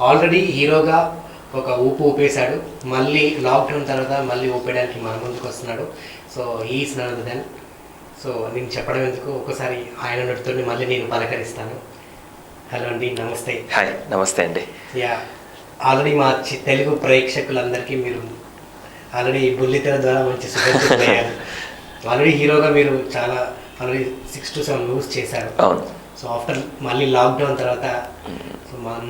Already హీరోగా ఒక ఊపేశాడు, మళ్ళీ లాక్డౌన్ తర్వాత మళ్ళీ ఊపేయడానికి మన ముందుకు వస్తున్నాడు. So is none other then, so నేను చెప్పడం ఎందుకు, ఒకసారి ఆయన నటుతో మళ్ళీ నేను పలకరిస్తాను. హలో అండి, నమస్తే. హాయ్, నమస్తే అండి. యా, ఆల్రెడీ మా తెలుగు ప్రేక్షకులందరికీ మీరు ఆల్రెడీ బుల్లితెర ద్వారా మంచి సుపరిచితులయ్యారు. ఆల్రెడీ హీరోగా మీరు చాలా ఆల్రెడీ 6 to 7 మూవీస్ చేశారు. అవును. సో ఆఫ్టర్ మళ్ళీ లాక్డౌన్ తర్వాత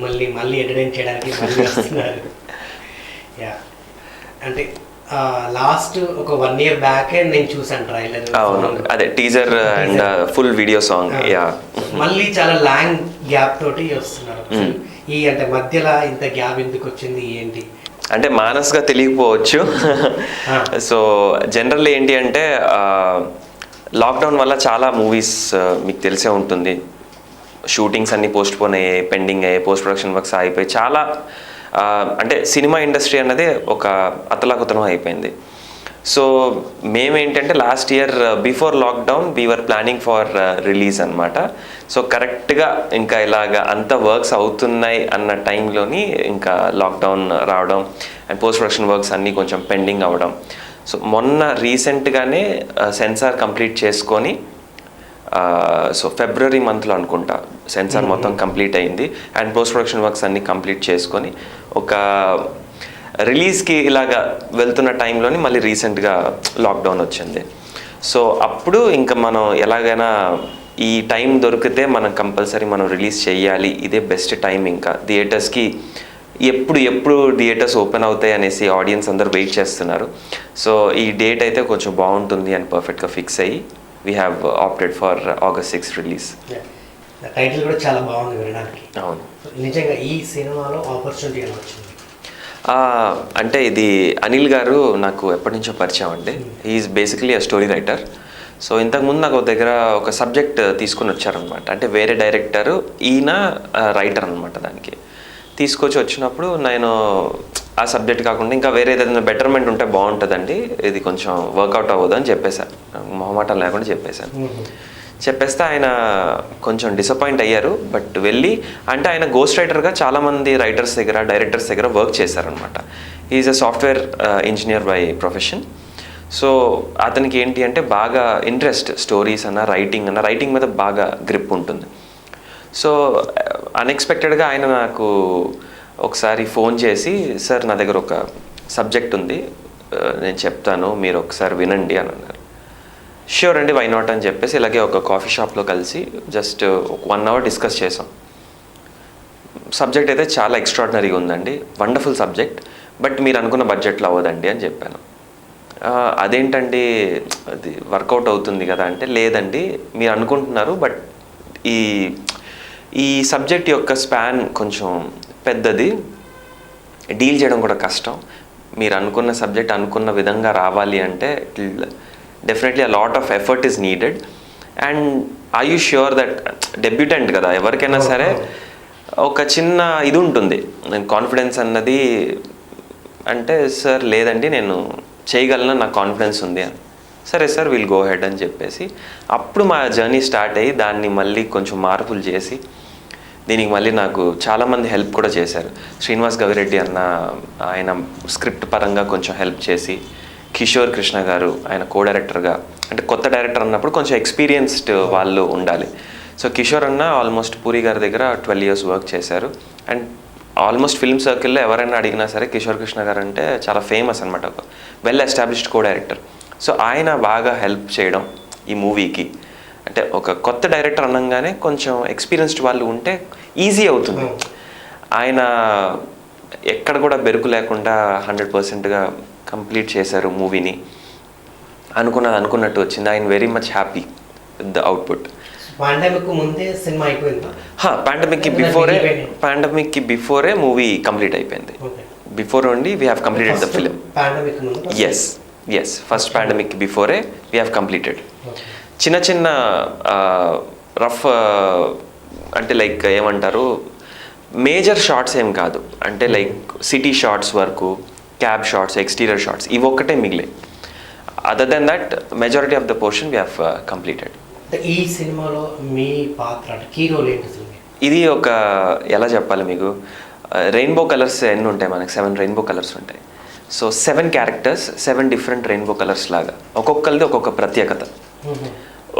మళ్ళీ ఎంటర్టైన్ చేయడానికి మళ్ళీ వస్తున్నారు. యా, అంటే లాస్ట్ ఒక 1 year బ్యాకే నేను చూసాను ట్రైలర్. అవును, అదే teaser and full video song. Yeah, మళ్ళీ చాలా లాంగ్ గ్యాప్ తోటి వస్తున్నారు. ఈ అంటే మధ్యలో ఇంత గ్యాప్ ఎందుకు వచ్చింది, ఏంటి అంటే మానస్గా తెలియకపోవచ్చు. సో జనరల్ ఏంటి అంటే లాక్డౌన్ వల్ల చాలా మూవీస్ మీకు తెలిసే ఉంటుంది, షూటింగ్స్ అన్నీ పోస్ట్ పోన్ అయ్యాయి, పెండింగ్ అయ్యాయి, పోస్ట్ ప్రొడక్షన్ వర్క్స్ అయిపోయి చాలా అంటే సినిమా ఇండస్ట్రీ అన్నది ఒక అతలాకుతలం అయిపోయింది. సో మేమేంటంటే last year before lockdown we're planning for release అనమాట. సో కరెక్ట్గా ఇంకా ఇలాగ అంత వర్క్స్ అవుతున్నాయి అన్న టైంలోని ఇంకా లాక్డౌన్ రావడం అండ్ పోస్ట్ ప్రొడక్షన్ వర్క్స్ అన్నీ కొంచెం పెండింగ్ అవ్వడం. సో మొన్న రీసెంట్గానే సెన్సార్ కంప్లీట్ చేసుకొని, సో ఫిబ్రవరి మంత్లో అనుకుంటా సెన్సార్ మొత్తం కంప్లీట్ అయింది అండ్ పోస్ట్ ప్రొడక్షన్ వర్క్స్ అన్నీ కంప్లీట్ చేసుకొని ఒక రిలీజ్కి ఇలాగా వెళ్తున్న టైంలోని మళ్ళీ రీసెంట్గా లాక్డౌన్ వచ్చింది. సో అప్పుడు ఇంకా మనం ఎలాగైనా ఈ టైం దొరికితే మనం కంపల్సరీ మనం రిలీజ్ చేయాలి, ఇదే బెస్ట్ టైం. ఇంకా థియేటర్స్కి ఎప్పుడు థియేటర్స్ ఓపెన్ అవుతాయి అనేసి ఆడియన్స్ అందరూ వెయిట్ చేస్తున్నారు. సో ఈ డేట్ అయితే కొంచెం బాగుంటుంది అని పర్ఫెక్ట్గా ఫిక్స్ అయ్యి we have opted for August 6 release. Title కూడా చాలా బాగుంది వినడానికి. అవును, నిజంగా ఈ సినిమాలో ఆపర్చునిటీ ఎలా వచ్చింది? అంటే ఇది అనిల్ గారు నాకు ఎప్పటి నుంచో పరిచయం అండి. Is basically a story writer. So ఇంతకుముందు నాకు దగ్గర ఒక సబ్జెక్ట్ తీసుకుని వచ్చారనమాట. అంటే వేరే డైరెక్టరు, ఈయన రైటర్ అనమాట. దానికి తీసుకొచ్చి వచ్చినప్పుడు నేను ఆ సబ్జెక్ట్ కాకుండా ఇంకా వేరే ఏదైనా బెటర్మెంట్ ఉంటే బాగుంటుందండి, ఇది కొంచెం వర్కౌట్ అవ్వదు అని చెప్పేశాను, మొహమాటం లేకుండా చెప్పేశాను. చెప్పేస్తే ఆయన కొంచెం డిసప్పాయింట్ అయ్యారు. బట్ వెళ్ళి అంటే ఆయన గోస్ట్ రైటర్గా చాలామంది రైటర్స్ దగ్గర, డైరెక్టర్స్ దగ్గర వర్క్ చేశారనమాట. Is a software engineer by profession. So అతనికి ఏంటి అంటే బాగా ఇంట్రెస్ట్, స్టోరీస్ అన్న రైటింగ్ మీద బాగా గ్రిప్ ఉంటుంది. సో అన్ఎక్స్పెక్టెడ్గా ఆయన నాకు ఒకసారి ఫోన్ చేసి, సార్ నా దగ్గర ఒక సబ్జెక్ట్ ఉంది, నేను చెప్తాను, మీరు ఒకసారి వినండి అని అన్నారు. ష్యూర్ అండి, వై నాట్ అని చెప్పేసి ఇలాగే ఒక కాఫీ షాప్లో కలిసి జస్ట్ 1 hour డిస్కస్ చేసాం. సబ్జెక్ట్ అయితే చాలా ఎక్స్ట్రాడినరీగా ఉందండి, వండర్ఫుల్ సబ్జెక్ట్, బట్ మీరు అనుకున్న బడ్జెట్లో అవ్వదండి అని చెప్పాను. అదేంటండి, అది వర్కౌట్ అవుతుంది కదా అంటే, లేదండి మీరు అనుకుంటున్నారు, బట్ ఈ సబ్జెక్ట్ యొక్క స్పాన్ కొంచెం పెద్దది, డీల్ చేయడం కూడా కష్టం. మీరు అనుకున్న సబ్జెక్ట్ అనుకున్న విధంగా రావాలి అంటే definitely a lot of effort is needed. And I you sure that, debutant కదా ఎవరికైనా సరే ఒక చిన్న ఇది ఉంటుంది, కాన్ఫిడెన్స్ అన్నది. అంటే సార్ లేదండి నేను చేయగలను, నాకు కాన్ఫిడెన్స్ ఉంది అని. సరే సార్, విల్ గో హెడ్ అని చెప్పేసి అప్పుడు మా జర్నీ స్టార్ట్ అయ్యి దాన్ని మళ్ళీ కొంచెం మార్పులు చేసి దీనికి మళ్ళీ నాకు చాలామంది హెల్ప్ కూడా చేశారు. శ్రీనివాస్ గవిరెడ్డి అన్న ఆయన స్క్రిప్ట్ పరంగా కొంచెం హెల్ప్ చేసి, కిషోర్ కృష్ణ గారు ఆయన కో డైరెక్టర్గా, అంటే కొత్త డైరెక్టర్ అన్నప్పుడు కొంచెం ఎక్స్పీరియన్స్డ్ వాళ్ళు ఉండాలి. సో కిషోర్ అన్న ఆల్మోస్ట్ పూరి గారి దగ్గర 12 years వర్క్ చేశారు. అండ్ ఆల్మోస్ట్ ఫిల్మ్ సర్కిల్లో ఎవరైనా అడిగినా సరే కిషోర్ కృష్ణ గారు అంటే చాలా ఫేమస్ అనమాట, ఒక well established co director. So ఆయన బాగా హెల్ప్ చేయడం ఈ మూవీకి. అంటే ఒక కొత్త డైరెక్టర్ అనగానే కొంచెం ఎక్స్పీరియన్స్డ్ వాళ్ళు ఉంటే ఈజీ అవుతుంది. ఆయన ఎక్కడ కూడా బెరుకు లేకుండా 100%గా కంప్లీట్ చేశారు మూవీని. అనుకున్నట్టు వచ్చింది. I'm very much happy with the output. పాండమిక్కి బిఫోరే మూవీ కంప్లీట్ అయిపోయింది. Before only we have completed the film. Yes, first pandemic బిఫోరే వీ హ్యావ్ కంప్లీటెడ్. చిన్న రఫ్ అంటే లైక్ ఏమంటారు, మేజర్ షార్ట్స్ ఏం కాదు, అంటే లైక్ సిటీ షార్ట్స్ వరకు, క్యాబ్ షార్ట్స్, ఎక్స్టీరియర్ షార్ట్స్, ఇవి ఒక్కటే మిగిలాయి. Other than that majority of the portion we have completed. ఈ సినిమాలో మీ పాత్ర కీ రోల్ ఏంటి? ఇది ఒక ఎలా చెప్పాలి మీకు, రెయిన్బో కలర్స్ ఎన్ని ఉంటాయి మనకి 7 రెయిన్బో కలర్స్ ఉంటాయి. So 7 characters 7 different rainbow colours లాగా, ఒక్కొక్కరిది ఒక్కొక్క ప్రత్యేకత,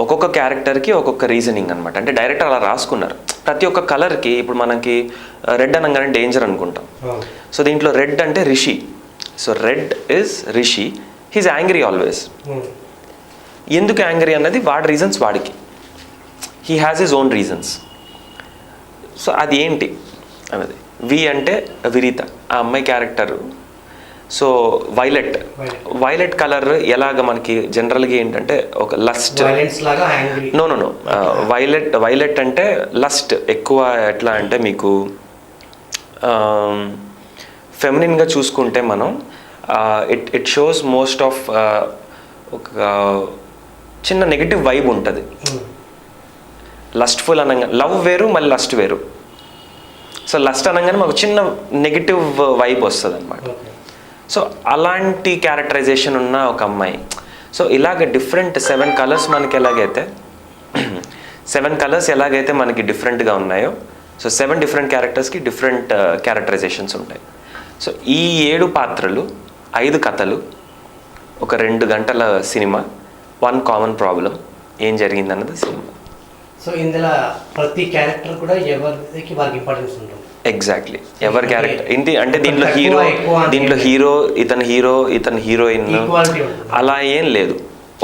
ఒక్కొక్క క్యారెక్టర్కి ఒక్కొక్క రీజనింగ్ అనమాట. అంటే డైరెక్టర్ అలా రాసుకున్నారు. ప్రతి ఒక్క కలర్కి ఇప్పుడు మనకి రెడ్ అనగానే డేంజర్ అనుకుంటాం. సో దీంట్లో రెడ్ అంటే Rishi. So red is Rishi, he's angry always. ఎందుకు యాంగ్రీ అన్నది వాడి రీజన్స్ వాడికి, he has his own reasons. So అది ఏంటి అన్నది. వి అంటే విరీత, ఆ అమ్మాయి క్యారెక్టర్. సో వైలెట్ కలర్ ఎలాగ మనకి జనరల్గా ఏంటంటే ఒక లస్ట్, నో వైలెట్ అంటే లస్ట్ ఎక్కువ. ఎట్లా అంటే మీకు ఫెమినిన్గా చూసుకుంటే మనం ఇట్ షోస్ మోస్ట్ ఆఫ్ ఒక చిన్న నెగిటివ్ వైబ్ ఉంటుంది. లస్ట్ఫుల్ అనగా లవ్ వేరు, మళ్ళీ లస్ట్ వేరు. సో లస్ట్ అనగానే మాకు చిన్న నెగిటివ్ వైబ్ వస్తుంది అనమాట. సో అలాంటి క్యారెక్టరైజేషన్ ఉన్న ఒక అమ్మాయి. సో ఇలాగ డిఫరెంట్ 7 కలర్స్ మనకి ఎలాగైతే 7 కలర్స్ ఎలాగైతే మనకి డిఫరెంట్గా ఉన్నాయో, సో 7 డిఫరెంట్ క్యారెక్టర్స్కి డిఫరెంట్ క్యారెక్టరైజేషన్స్ ఉంటాయి. సో ఈ 7 పాత్రలు, 5 కథలు, ఒక 2 గంటల సినిమా, 1 కామన్ ప్రాబ్లం, ఏం జరిగిందన్నది సినిమా. సో ఇందులో ప్రతి క్యారెక్టర్ కూడా ఎవరికి వారికి ఇంపార్టెన్స్ ఉంటుంది. ఎగ్జాక్ట్లీ, ఎవరి క్యారెక్టర్ ఏంటి అంటే దీంట్లో హీరో ఇతను హీరోయిన్ అలా ఏం లేదు.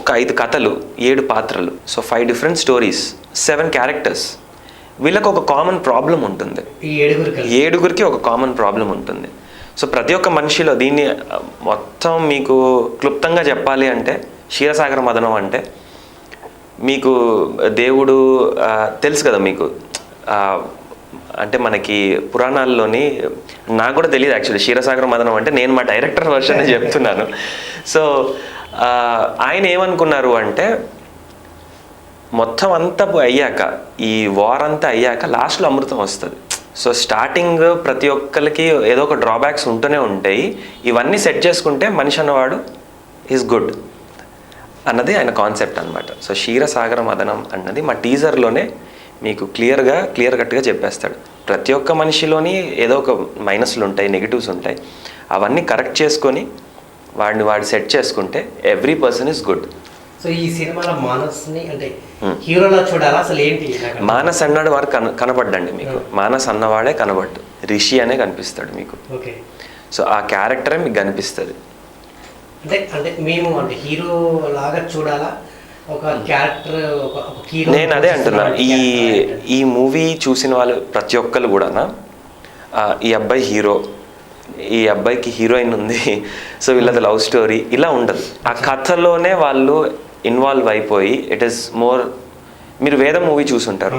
ఒక 5 కథలు, 7 పాత్రలు, సో 5 డిఫరెంట్ స్టోరీస్, 7 క్యారెక్టర్స్. వీళ్ళకి ఒక కామన్ ప్రాబ్లం ఉంటుంది, ఏడుగురికి ఒక కామన్ ప్రాబ్లం ఉంటుంది. సో ప్రతి ఒక్క మనిషిలో దీన్ని మొత్తం మీకు క్లుప్తంగా చెప్పాలి అంటే, క్షీరసాగర మదనం అంటే మీకు దేవుడు తెలుసు కదా మీకు. అంటే మనకి పురాణాల్లోని, నాకు కూడా తెలియదు యాక్చువల్లీ క్షీరసాగర మదనం అంటే, నేను మా డైరెక్టర్ వర్షన్ చెప్తున్నాను. సో ఆయన ఏమనుకున్నారు అంటే, మొత్తం అంతా అయ్యాక, ఈ వార్ అంతా అయ్యాక లాస్ట్లో అమృతం వస్తుంది. సో స్టార్టింగ్ ప్రతి ఒక్కరికి ఏదో ఒక డ్రాబ్యాక్స్ ఉంటూనే ఉంటాయి. ఇవన్నీ సెట్ చేసుకుంటే మనిషి అన్నవాడు ఈజ్ గుడ్ అన్నది ఆయన కాన్సెప్ట్ అనమాట. సో క్షీరసాగర మదనం అన్నది మా టీజర్లోనే మీకు క్లియర్ కట్గా చెప్పేస్తాడు. ప్రతి ఒక్క మనిషిలోని ఏదో ఒక మైనస్లు ఉంటాయి, నెగిటివ్స్ ఉంటాయి. అవన్నీ కరెక్ట్ చేసుకొని వాడు సెట్ చేసుకుంటే every person is good. So ఈ సినిమాలో మానస్ని అంటే హీరోలా చూడాలా అసలు ఏంటి? మానస్ అన్నాడు వాడు కనపడ్డండి మీకు. మానస్ అన్నవాడే కనబడ్డు, రిషి అనే కనిపిస్తాడు మీకు. ఓకే. సో ఆ క్యారెక్టరే మీకు కనిపిస్తుంది. అంటే మేము అంటే హీరో లాగా చూడాలా, ఒక క్యారెక్టర్, ఒక హీరో? నేను అదే అంటున్నా, ఈ మూవీ చూసిన వాళ్ళు ప్రతి ఒక్కరు కూడా ఈ అబ్బాయి హీరో, ఈ అబ్బాయికి హీరోయిన్ ఉంది, సో వీళ్ళది లవ్ స్టోరీ ఇలా ఉండదు. ఆ కథలోనే వాళ్ళు ఇన్వాల్వ్ అయిపోయి, ఇట్ ఈస్ మోర్. మీరు వేదం మూవీ చూసుంటారు.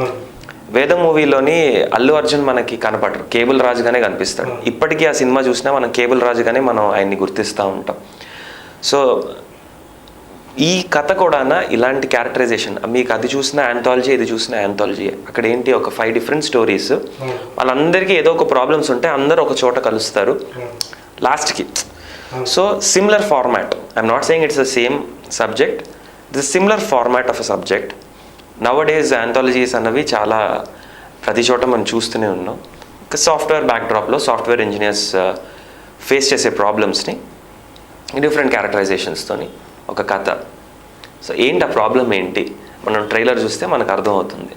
వేదం మూవీలోని అల్లు అర్జున్ మనకి కనపడరు, కేబుల్ రాజుగానే కనిపిస్తాడు. ఇప్పటికీ ఆ సినిమా చూసినా మనం కేబుల్ రాజుగానే మనం ఆయన్ని గుర్తిస్తూ ఉంటాం. సో ఈ కథ కూడా ఇలాంటి క్యారెక్టరైజేషన్, మీకు అది చూసిన యాంథాలజీ, ఇది చూసిన యాంథాలజీ. అక్కడ ఏంటి, ఒక 5 డిఫరెంట్ స్టోరీస్, వాళ్ళందరికీ ఏదో ఒక ప్రాబ్లమ్స్ ఉంటాయి, అందరూ ఒక చోట కలుస్తారు లాస్ట్కి. So similar format, I'm not saying it's the same subject, this similar format of a subject. Nowadays anthologies అన్నవి చాలా ప్రతి చోట మనం చూస్తూనే ఉన్నాం. సాఫ్ట్వేర్ బ్యాక్డ్రాప్లో సాఫ్ట్వేర్ ఇంజనీర్స్ ఫేస్ చేసే ప్రాబ్లమ్స్ని డిఫరెంట్ క్యారెక్టరైజేషన్స్తోని ఒక కథ. సో ఏంటి ఆ ప్రాబ్లం ఏంటి, మనం ట్రైలర్ చూస్తే మనకు అర్థమవుతుంది.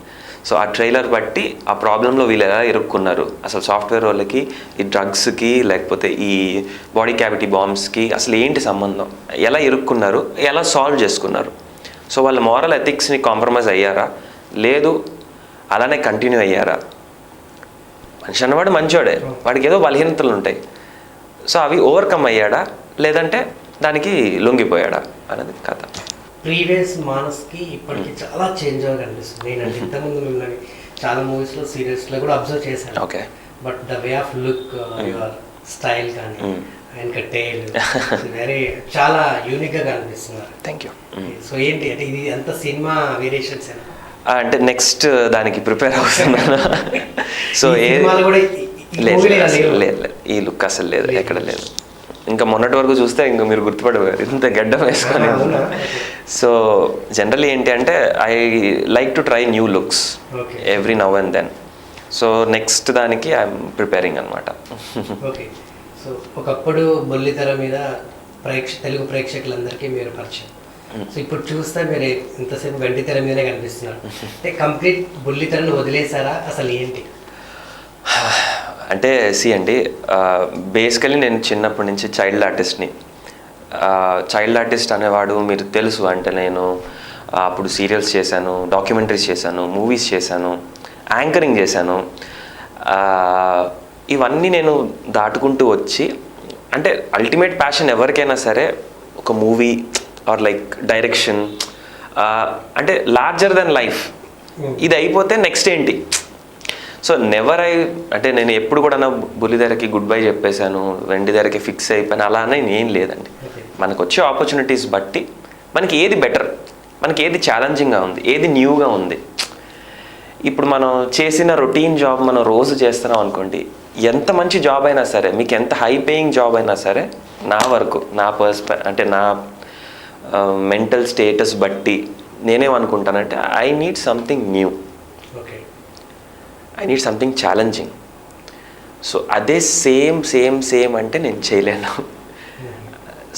సో ఆ ట్రైలర్ బట్టి ఆ ప్రాబ్లంలో వీళ్ళు ఎలా ఇరుక్కున్నారు, అసలు సాఫ్ట్వేర్ వాళ్ళకి ఈ డ్రగ్స్కి లేకపోతే ఈ బాడీ క్యావిటీ బాంబ్స్కి అసలు ఏంటి సంబంధం, ఎలా ఇరుక్కున్నారు, ఎలా సాల్వ్ చేసుకున్నారు. సో వాళ్ళ మోరల్ ఎథిక్స్ని కాంప్రమైజ్ అయ్యారా, లేదు అలానే కంటిన్యూ అయ్యారా. మనిషి అన్నవాడు మంచోడే, వాడికి ఏదో బలహీనతలు ఉంటాయి. సో అవి ఓవర్కమ్ అయ్యాడా, లేదంటే దానికి లొంగిపోయాడా అన్నది కథ. ప్రీవియస్ మానస్కి ఇప్పటికి చాలా చేంజ్ అవ్వగా కనిపిస్తుంది. నేనంటే ఇంతకుముందు మిమ్మల్ని చాలా మూవీస్లో, సీరియల్స్లో కూడా అబ్జర్వ్ చేశాను. Okay. But the way of look, your style కానీ అండ్ టైల్ వెరీ చాలా యూనిక్గా కనిపిస్తున్నారు. Thank you. సో ఏంటి అంటే ఇది అంత సినిమా వేరియేషన్స్ అంటే నెక్స్ట్ దానికి ప్రిపేర్ అవుతున్నాను. సో లేదు, ఈ లుక్ అసలు లేదు, ఎక్కడ లేదు. ఇంకా మొన్నటి వరకు చూస్తే ఇంకా మీరు గుర్తుపడేవారు, ఇంత గడ్డం వేసుకొని. సో జనరల్లీ ఏంటి అంటే I like to try new looks every now and then. So next దానికి ఐఎమ్ ప్రిపేరింగ్ అనమాట. ఓకే. సో ఒకప్పుడు బుల్లితెర మీద తెలుగు ప్రేక్షకులందరికీ మీరు పరిచయం. సో ఇప్పుడు చూస్తే మీరు ఇంతసేపు వెండితెర మీదనే కనిపిస్తున్నారు. అంటే కంప్లీట్ బుల్లితెరను వదిలేసారా, అసలు ఏంటి? అంటే అండి, బేసికలీ నేను చిన్నప్పటి నుంచి చైల్డ్ ఆర్టిస్ట్ని. చైల్డ్ ఆర్టిస్ట్ అనేవాడు మీరు తెలుసు, అంటే నేను అప్పుడు సీరియల్స్ చేశాను, డాక్యుమెంటరీస్ చేశాను, మూవీస్ చేశాను, యాంకరింగ్ చేశాను. ఇవన్నీ నేను దాటుకుంటూ వచ్చి, అంటే అల్టిమేట్ ప్యాషన్ ఎవరికైనా సరే ఒక మూవీ ఆర్ లైక్ డైరెక్షన్, అంటే లార్జర్ దెన్ లైఫ్. ఇది అయిపోతే నెక్స్ట్ ఏంటి? సో నెవర్ అంటే నేను ఎప్పుడు కూడా నా బుల్లితెరకి గుడ్ బై చెప్పేశాను, వెండితెరకి ఫిక్స్ అయిపోయాను, అలా అని ఏం లేదండి. మనకు వచ్చే ఆపర్చునిటీస్ బట్టి మనకి ఏది బెటర్, మనకి ఏది ఛాలెంజింగ్గా ఉంది, ఏది న్యూగా ఉంది. ఇప్పుడు మనం చేసిన రొటీన్ జాబ్ మనం రోజు చేస్తున్నాం అనుకోండి, ఎంత మంచి జాబ్ అయినా సరే, మీకు ఎంత హై పేయింగ్ జాబ్ అయినా సరే, నా వరకు నా అంటే నా మెంటల్ స్టేటస్ బట్టి నేనేమనుకుంటానంటే I need something new, I need something challenging. So అదే సేమ్ అంటే నేను చేయలేను.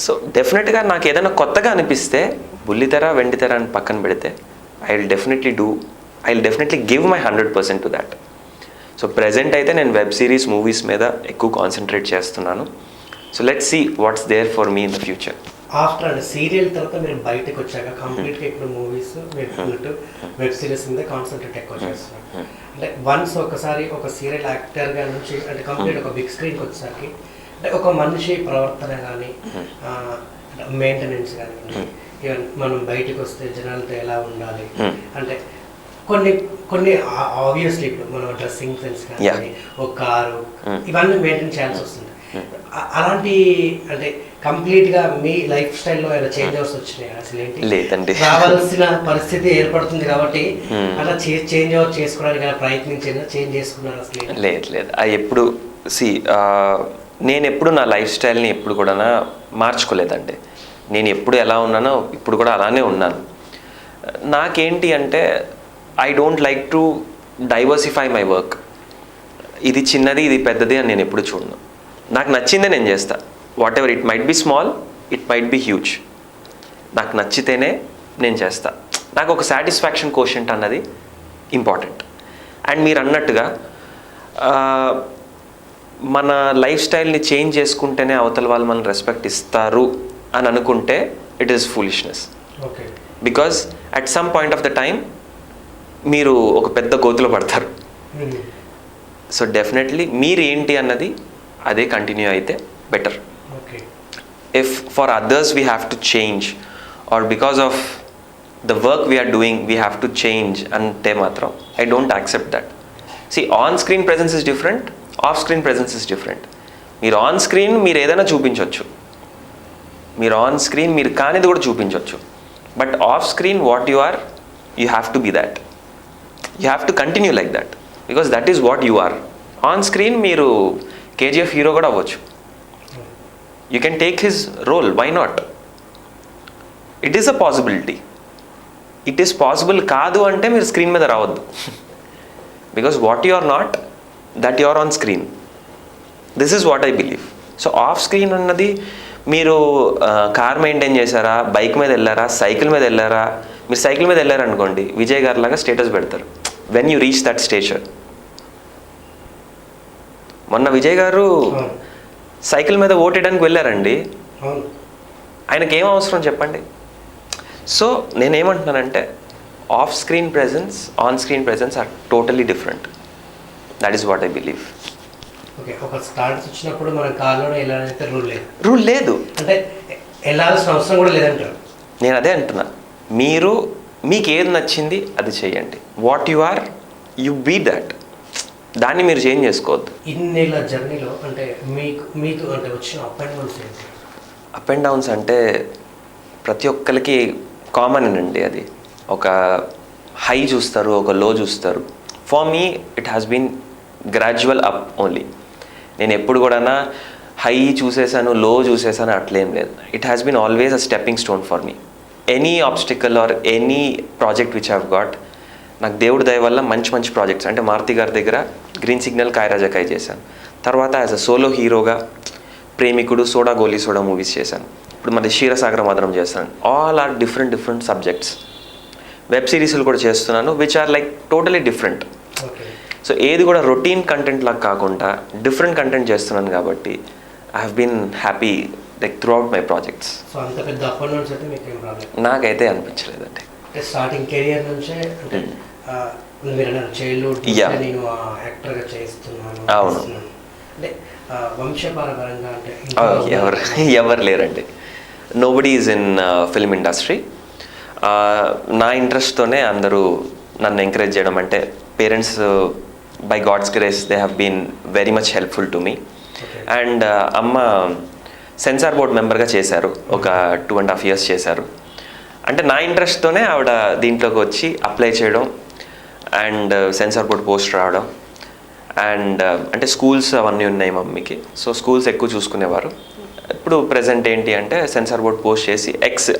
సో డెఫినెట్గా నాకు ఏదైనా కొత్తగా అనిపిస్తే, బుల్లితెర వెండితెర అని పక్కన పెడితే, I will definitely give my 100% to that. So present అయితే నేను వెబ్ సిరీస్, మూవీస్ మీద ఎక్కువ కాన్సన్ట్రేట్ చేస్తున్నాను. So let's see what's there for me in the future. After అంటే సీరియల్ తర్వాత మీరు బయటకు వచ్చాక కంప్లీట్గా ఇప్పుడు మూవీస్, మీరు అన్నట్టు వెబ్ సిరీస్ మీద కాన్సన్ట్రేట్ ఎక్కువ చేస్తున్నారు. అంటే వన్స్ ఒకసారి ఒక సీరియల్ యాక్టర్గా నుంచి అంటే కంప్లీట్ ఒక బిగ్ స్క్రీన్కి వచ్చేసరికి, అంటే ఒక మనిషి ప్రవర్తన కానీ, మెయింటెనెన్స్ కానీ, ఈవెన్ మనం బయటకు వస్తే జనాలతో ఎలా ఉండాలి, అంటే కొన్ని ఆబ్వియస్లీ ఇప్పుడు మనం డ్రెస్సింగ్ సెన్స్ కానీ, ఒక కారు, ఇవన్నీ మెయింటైన్ చేయాల్సి వస్తుంది. అలాంటి అంటే కంప్లీట్గా మీ లైఫ్ స్టైల్లో ఏమైనా చేంజ్ అవర్స్ వచ్చినాయి అసలు ఏంటి? లేదండి, రావాల్సిన పరిస్థితి ఏర్పడుతుంది కాబట్టి అలా చేంజ్ ఓవర్ చేసుకోవడానికి ప్రయత్నించారు, చేంజ్ చేసుకున్నారు అసలు? లేదు అది ఎప్పుడు నేను ఎప్పుడు నా లైఫ్ స్టైల్ని ఎప్పుడు కూడా మార్చుకోలేదండి. నేను ఎప్పుడు ఎలా ఉన్నానో ఇప్పుడు కూడా అలానే ఉన్నాను. నాకేంటి అంటే I don't like to diversify my work. ఇది చిన్నది, ఇది పెద్దది అని నేను ఎప్పుడు చూడను. నాకు నచ్చిందే నేను చేస్తా. What ever it might be small, it might be huge. నాకు నచ్చితేనే నేను చేస్తా. నాకు ఒక సాటిస్ఫాక్షన్ కోషెంట్ అన్నది ఇంపార్టెంట్. అండ్ మీరు అన్నట్టుగా మన లైఫ్ స్టైల్ని చేంజ్ చేసుకుంటేనే అవతల వాళ్ళు మనల్ని రెస్పెక్ట్ ఇస్తారు అని అనుకుంటే it is foolishness. Because at some point of the time మీరు ఒక పెద్ద గోతులో పడతారు. సో డెఫినెట్లీ మీరు ఏంటి అన్నది అదే కంటిన్యూ అయితే better. If for others we have to change or because of the work we're doing we have to change అంటే మాత్రం I don't accept that. See on screen presence is different, off screen presence is different. మీరు on screen మీరు ఏదైనా చూపించవచ్చు, మీరు on screen మీరు కానిది కూడా చూపించవచ్చు. But off screen what you are, you have to be that. You have to continue like that because that is what you are. On screen మీరు కేజీఎఫ్ హీరో కూడా అవ్వచ్చు. You can take his role, why not? It is a possibility. It is possible కాదు అంటే మీరు screen మీద రావద్దు. Because what you are not, that you are on screen. This is what I believe. So off screen అన్నది మీరు car maintain చేశారా, bike మీద వెళ్ళారా, సైకిల్ మీద వెళ్ళారా. మీరు సైకిల్ మీద వెళ్ళారనుకోండి, విజయ్ గారు లాగా స్టేటస్ పెడతారు when you reach that station. మొన్న విజయ్ గారు సైకిల్ మీద ఓటేయడానికి వెళ్ళారండి. ఆయనకి ఏం అవసరం చెప్పండి? సో నేనేమంటున్నానంటే off screen presence, on screen presence are totally different. That is what I believe. Okay, ఒక స్టార్ట్స్ వచ్చినప్పుడు మనం కార్లో వెళ్ళాలంటే రూల్ లేదు, అంటే వెళ్ళాల్సిన అవసరం కూడా లేదంటారు. నేను అదే అంటున్నా. మీకు ఏది నచ్చింది అది చేయండి. What you are, you be that. దాన్ని మీరు చేంజ్ చేసుకోవద్దు. ఇన్నేళ్ళ జర్నీలో అంటే మీకు అంటే వచ్చిన అప్ అండ్ డౌన్స్ ఏంటి? అప్ అండ్ డౌన్స్ అంటే ప్రతి ఒక్కరికి కామన్ అండి. అది ఒక హై చూస్తారు, ఒక లో చూస్తారు. For me it has been gradual up only. నేను ఎప్పుడు కూడా హై చూసేసాను, లో చూసేసాను అట్లేం లేదు. It has been always a stepping stone for me. Any obstacle or any project which have got, నాకు దేవుడి దయ వల్ల మంచి మంచి ప్రాజెక్ట్స్ అంటే మారుతి గారి దగ్గర గ్రీన్ సిగ్నల్ కాయరాజకాయ చేశాను. తర్వాత యాజ్ అ సోలో హీరోగా ప్రేమికుడు, సోడా గోలీ సోడా మూవీస్ చేశాను. ఇప్పుడు మరి క్షీరసాగర మధురం చేస్తాను. All are different subjects. Web సిరీస్లు కూడా చేస్తున్నాను which are like totally different. So ఏది కూడా రొటీన్ కంటెంట్ లాగా కాకుండా డిఫరెంట్ కంటెంట్ చేస్తున్నాను కాబట్టి I have been happy like throughout my projects. So అంత పెద్ద అపాయింట్మెంట్స్ అయితే మీకు ఏం ప్రాబ్లం? నాకైతే అనిపించలేదండి. అంటే స్టార్టింగ్ కెరియర్ నుంచే అంటే మీరు చైల్డ్హుడ్ నేను యాక్టర్గా చేస్తున్నాను. అవును. అంటే వంశపారపరంగా అంటే ఎవరు లేరండి. Nobody is in film industry. నా ఇంట్రెస్ట్తోనే అందరూ నన్ను ఎంకరేజ్ చేయడం. అంటే parents by God's grace they have been very much helpful to me. And అమ్మ సెన్సార్ బోర్డ్ మెంబర్గా చేశారు, ఒక 2.5 years చేశారు. అంటే నా ఇంట్రెస్ట్తోనే ఆవిడ దీంట్లోకి వచ్చి అప్లై చేయడం అండ్ సెన్సార్ బోర్డ్ పోస్ట్ రావడం. అండ్ అంటే స్కూల్స్ అవన్నీ ఉన్నాయి మమ్మీకి. సో స్కూల్స్ ఎక్కువ చూసుకునేవారు. ఇప్పుడు ప్రజెంట్ ఏంటి అంటే సెన్సార్ బోర్డ్ పోస్ట్ చేసి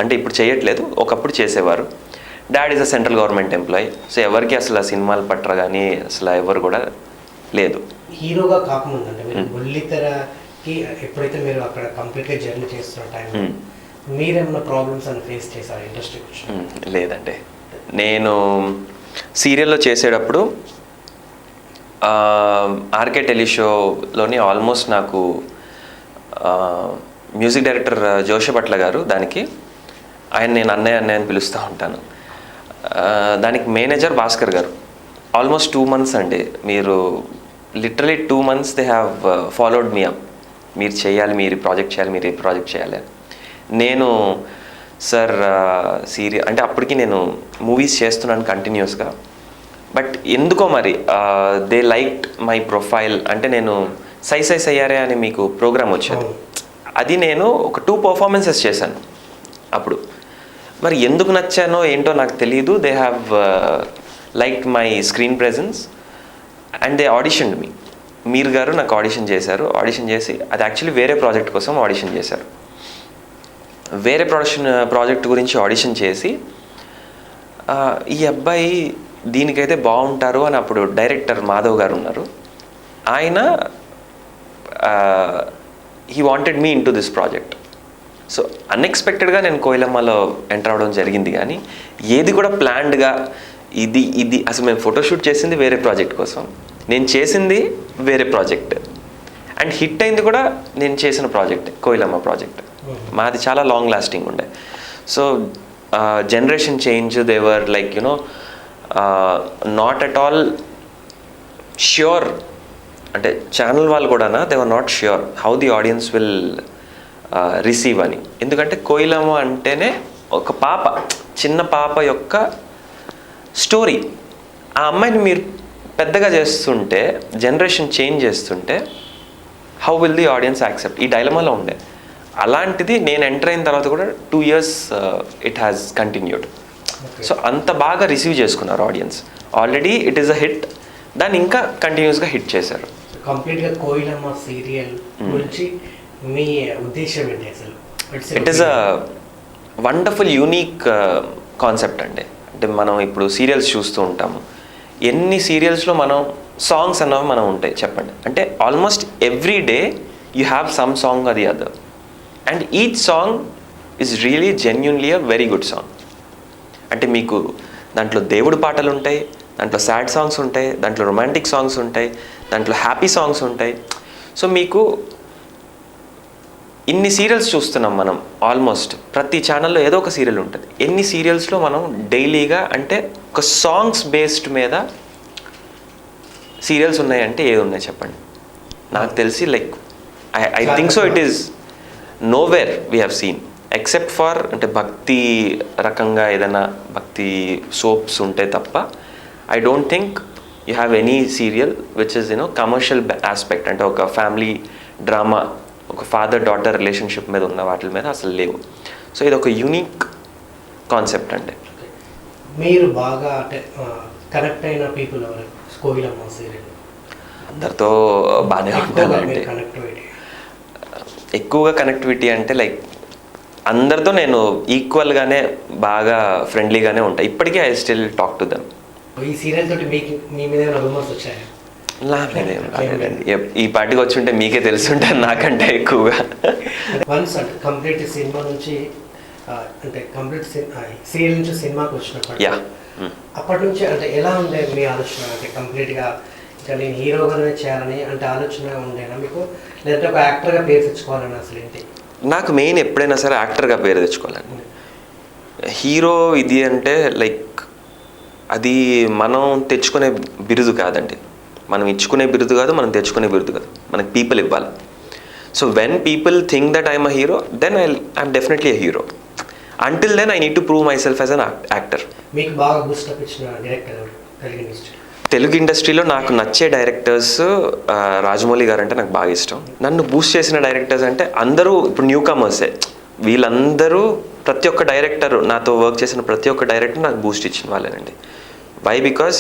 అంటే ఇప్పుడు చేయట్లేదు, ఒకప్పుడు చేసేవారు. Dad is a central government employee. So ఎవరికి అసలు ఆ సినిమాలు పట్టరు కానీ అసలు ఎవరు కూడా లేదు. హీరోగా కాకముందు అంటే మీరు బుల్లితెరకి ఎప్పుడైతే మీరు అక్కడ కంప్లీట్గా జర్నీ చేస్తున్న టైం మీరేమన్నా ప్రాబ్లమ్స్ అని ఫేస్ చేశారు ఇండస్ట్రీకి? లేదండి. నేను సీరియల్లో చేసేటప్పుడు ఆర్కే టెలిషోలోని ఆల్మోస్ట్ నాకు మ్యూజిక్ డైరెక్టర్ జోషభట్ల గారు, దానికి ఆయన నేను అన్నయ్య అని పిలుస్తూ ఉంటాను. దానికి మేనేజర్ భాస్కర్ గారు ఆల్మోస్ట్ 2 months అండి. మీరు literally 2 months they have followed me up. మీరు చేయాలి, మీరు ప్రాజెక్ట్ చేయాలి, మీరు ఏ ప్రాజెక్ట్ చేయాలి. నేను సార్ అంటే అప్పటికి నేను మూవీస్ చేస్తున్నాను కంటిన్యూస్గా. బట్ ఎందుకో మరి దే లైక్డ్ మై ప్రొఫైల్. అంటే నేను సై సై సయ్యారే అని మీకు ప్రోగ్రామ్ వచ్చేది, అది నేను ఒక 2 performances చేశాను అప్పుడు. మరి ఎందుకు నచ్చానో ఏంటో నాకు తెలియదు. They have liked my screen presence and they auditioned me. Meer garu నాకు ఆడిషన్ చేశారు. ఆడిషన్ చేసి అది యాక్చువల్లీ వేరే ప్రాజెక్ట్ కోసం ఆడిషన్ చేశారు. వేరే ప్రాజెక్ట్ గురించి ఆడిషన్ చేసి ఈ అబ్బాయి దీనికైతే బాగుంటారు అని అప్పుడు డైరెక్టర్ మాధవ్ గారు ఉన్నారు. ఆయన he wanted me in to this project. So అన్ఎక్స్పెక్టెడ్గా నేను కోయిలమ్మలో ఎంటర్ అవ్వడం జరిగింది. కానీ ఏది కూడా ప్లాన్డ్గా ఇది అసలు మేము ఫోటోషూట్ చేసింది వేరే ప్రాజెక్ట్ కోసం, నేను చేసింది వేరే ప్రాజెక్ట్, అండ్ హిట్ అయింది కూడా నేను చేసిన ప్రాజెక్ట్ కోయిలమ్మ ప్రాజెక్ట్. మాది చాలా లాంగ్ లాస్టింగ్ ఉండే. So generation change, they were like you know not at all sure. అంటే ఛానల్ వాళ్ళు కూడా they were not sure how the audience will receive అని. ఎందుకంటే కోయిలమ్మ అంటేనే ఒక పాప, చిన్న పాప యొక్క స్టోరీ. ఆ అమ్మాయిని మీరు పెద్దగా చేస్తుంటే, జనరేషన్ చేంజ్ చేస్తుంటే how will the audience accept? ఈ డైలమాలో ఉండే. అలాంటిది నేను ఎంటర్ అయిన తర్వాత కూడా 2 years it has continued. So అంత బాగా రిసీవ్ చేసుకున్నారు audience. Already it is a hit, దాన్ని ఇంకా కంటిన్యూస్గా హిట్ చేశారు. కంప్లీట్గా కోయిలమ్మ సీరియల్ గురించి మీ ఉద్దేశం ఏంటి అసలు? It is a wonderful unique concept అండి. అంటే మనం ఇప్పుడు సీరియల్స్ చూస్తూ ఉంటాము. ఎన్ని సీరియల్స్లో మనం సాంగ్స్ అన్నవి మనం ఉంటాయి చెప్పండి. అంటే almost every day you have some song or the other, and each song is really genuinely a very good song. అంటే మీకు దాంట్లో దేవుడి పాటలు ఉంటాయి, దాంట్లో సాడ్ సాంగ్స్ ఉంటాయి, దాంట్లో రొమాంటిక్ సాంగ్స్ ఉంటాయి, దాంట్లో హ్యాపీ సాంగ్స్ ఉంటాయి. సో మీకు ఇన్ని సీరియల్స్ చూస్తున్నాం మనం, ఆల్మోస్ట్ ప్రతి ఛానల్లో ఏదో ఒక సీరియల్ ఉంటుంది. ఎన్ని సీరియల్స్లో మనం డైలీగా అంటే ఒక సాంగ్స్ బేస్డ్ మీద సీరియల్స్ ఉన్నాయంటే ఏది ఉన్నాయి చెప్పండి? నాకు తెలిసి like I think so it is nowhere we have seen except for అంటే భక్తి రకంగా ఏదైనా భక్తి సోప్స్ ఉంటే తప్ప I don't think you have any serial which is you know commercial aspect. అంటే ఒక ఫ్యామిలీ డ్రామా, ఒక ఫాదర్ డాటర్ రిలేషన్షిప్ మీద ఉన్న వాటి మీద అసలు లేవు. సో ఇది ఒక యూనిక్ కాన్సెప్ట్ అండి. మీరు బాగా అంటే కనెక్ట్ అయిన పీపుల్ ఎవరు కోయిలమ్మ సీరియల్? అందరితో బాగానే ఉంటానండి. ఎక్కువగా కనెక్టివిటీ అంటే లైక్ అందరితో నేను ఈక్వల్గానే బాగా ఫ్రెండ్లీగానే ఉంటాను. ఇప్పటికీ I still talk to them. ఈ సీరియల్ తోటి మీకు మీ మీద ఏమైనా రూమర్స్ వచ్చాయా? లేదేం రాలేదండి. ఈ పార్టీకి వచ్చి ఉంటే మీకే తెలుసుంటారు నాకంటే ఎక్కువగా. వన్స్ అంటే కంప్లీట్ సినిమా నుంచి అంటే కంప్లీట్ సీరియల్ నుంచి సినిమాకి వచ్చినప్పుడు అప్పటి నుంచి అంటే ఎలా ఉండే మీ ఆలోచన? అంటే కంప్లీట్గా ఇంకా నేను హీరోగానే చేయాలని అంటే ఆలోచన ఉండేనా మీకు, లేదంటే ఒక యాక్టర్గా పేరు తెచ్చుకోవాలని అసలు ఏంటి? నాకు మెయిన్ ఎప్పుడైనా సరే యాక్టర్గా పేరు తెచ్చుకోవాలండి. హీరో ఇది అంటే లైక్ అది మనం తెచ్చుకునే బిరుదు కాదండి, మనం ఇచ్చుకునే బిరుదు కాదు, మనం తెచ్చుకునే బిరుదు కాదు, మనకి పీపుల్ ఇవ్వాలి. So when people think that I'm a hero then I'm definitely a hero. Until then I need to prove myself as an actor. మీకు బాగా బూస్టప్ ఇచ్చిన డైరెక్టర్ ఎవరు తెలుగు ఇండస్ట్రీలో? నాకు నచ్చే డైరెక్టర్స్ రాజమౌళి గారు అంటే నాకు బాగా ఇష్టం. నన్ను బూస్ట్ చేసిన డైరెక్టర్స్ అంటే అందరూ ఇప్పుడు న్యూ కమర్సే. వీళ్ళందరూ ప్రతి ఒక్క డైరెక్టర్, నాతో వర్క్ చేసిన ప్రతి ఒక్క డైరెక్టర్ నాకు బూస్ట్ ఇచ్చిన వాళ్ళేనండి. వై? బికాస్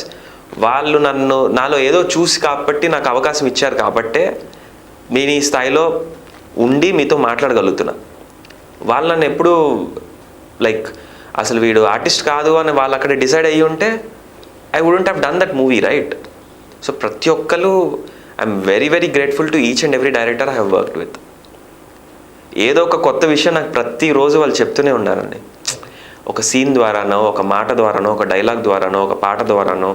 వాళ్ళు నాలో ఏదో చూసి కాబట్టి నాకు అవకాశం ఇచ్చారు కాబట్టే నేను ఈ స్థాయిలో ఉండి మీతో మాట్లాడగలుగుతున్నా. వాళ్ళు నన్ను ఎప్పుడు లైక్ అసలు వీడు ఆర్టిస్ట్ కాదు అని వాళ్ళు అక్కడ డిసైడ్ అయ్యి ఉంటే I wouldn't have done that movie, right? So ప్రతి ఒక్కరు I'm very very grateful to each and every director I have worked with. ఏదో ఒక కొత్త విషయం నాకు ప్రతిరోజు వాళ్ళు చెప్తూనే ఉన్నారండి. ఒక సీన్ ద్వారానో, ఒక మాట ద్వారానో, ఒక డైలాగ్ ద్వారానో, ఒక పాట ద్వారానో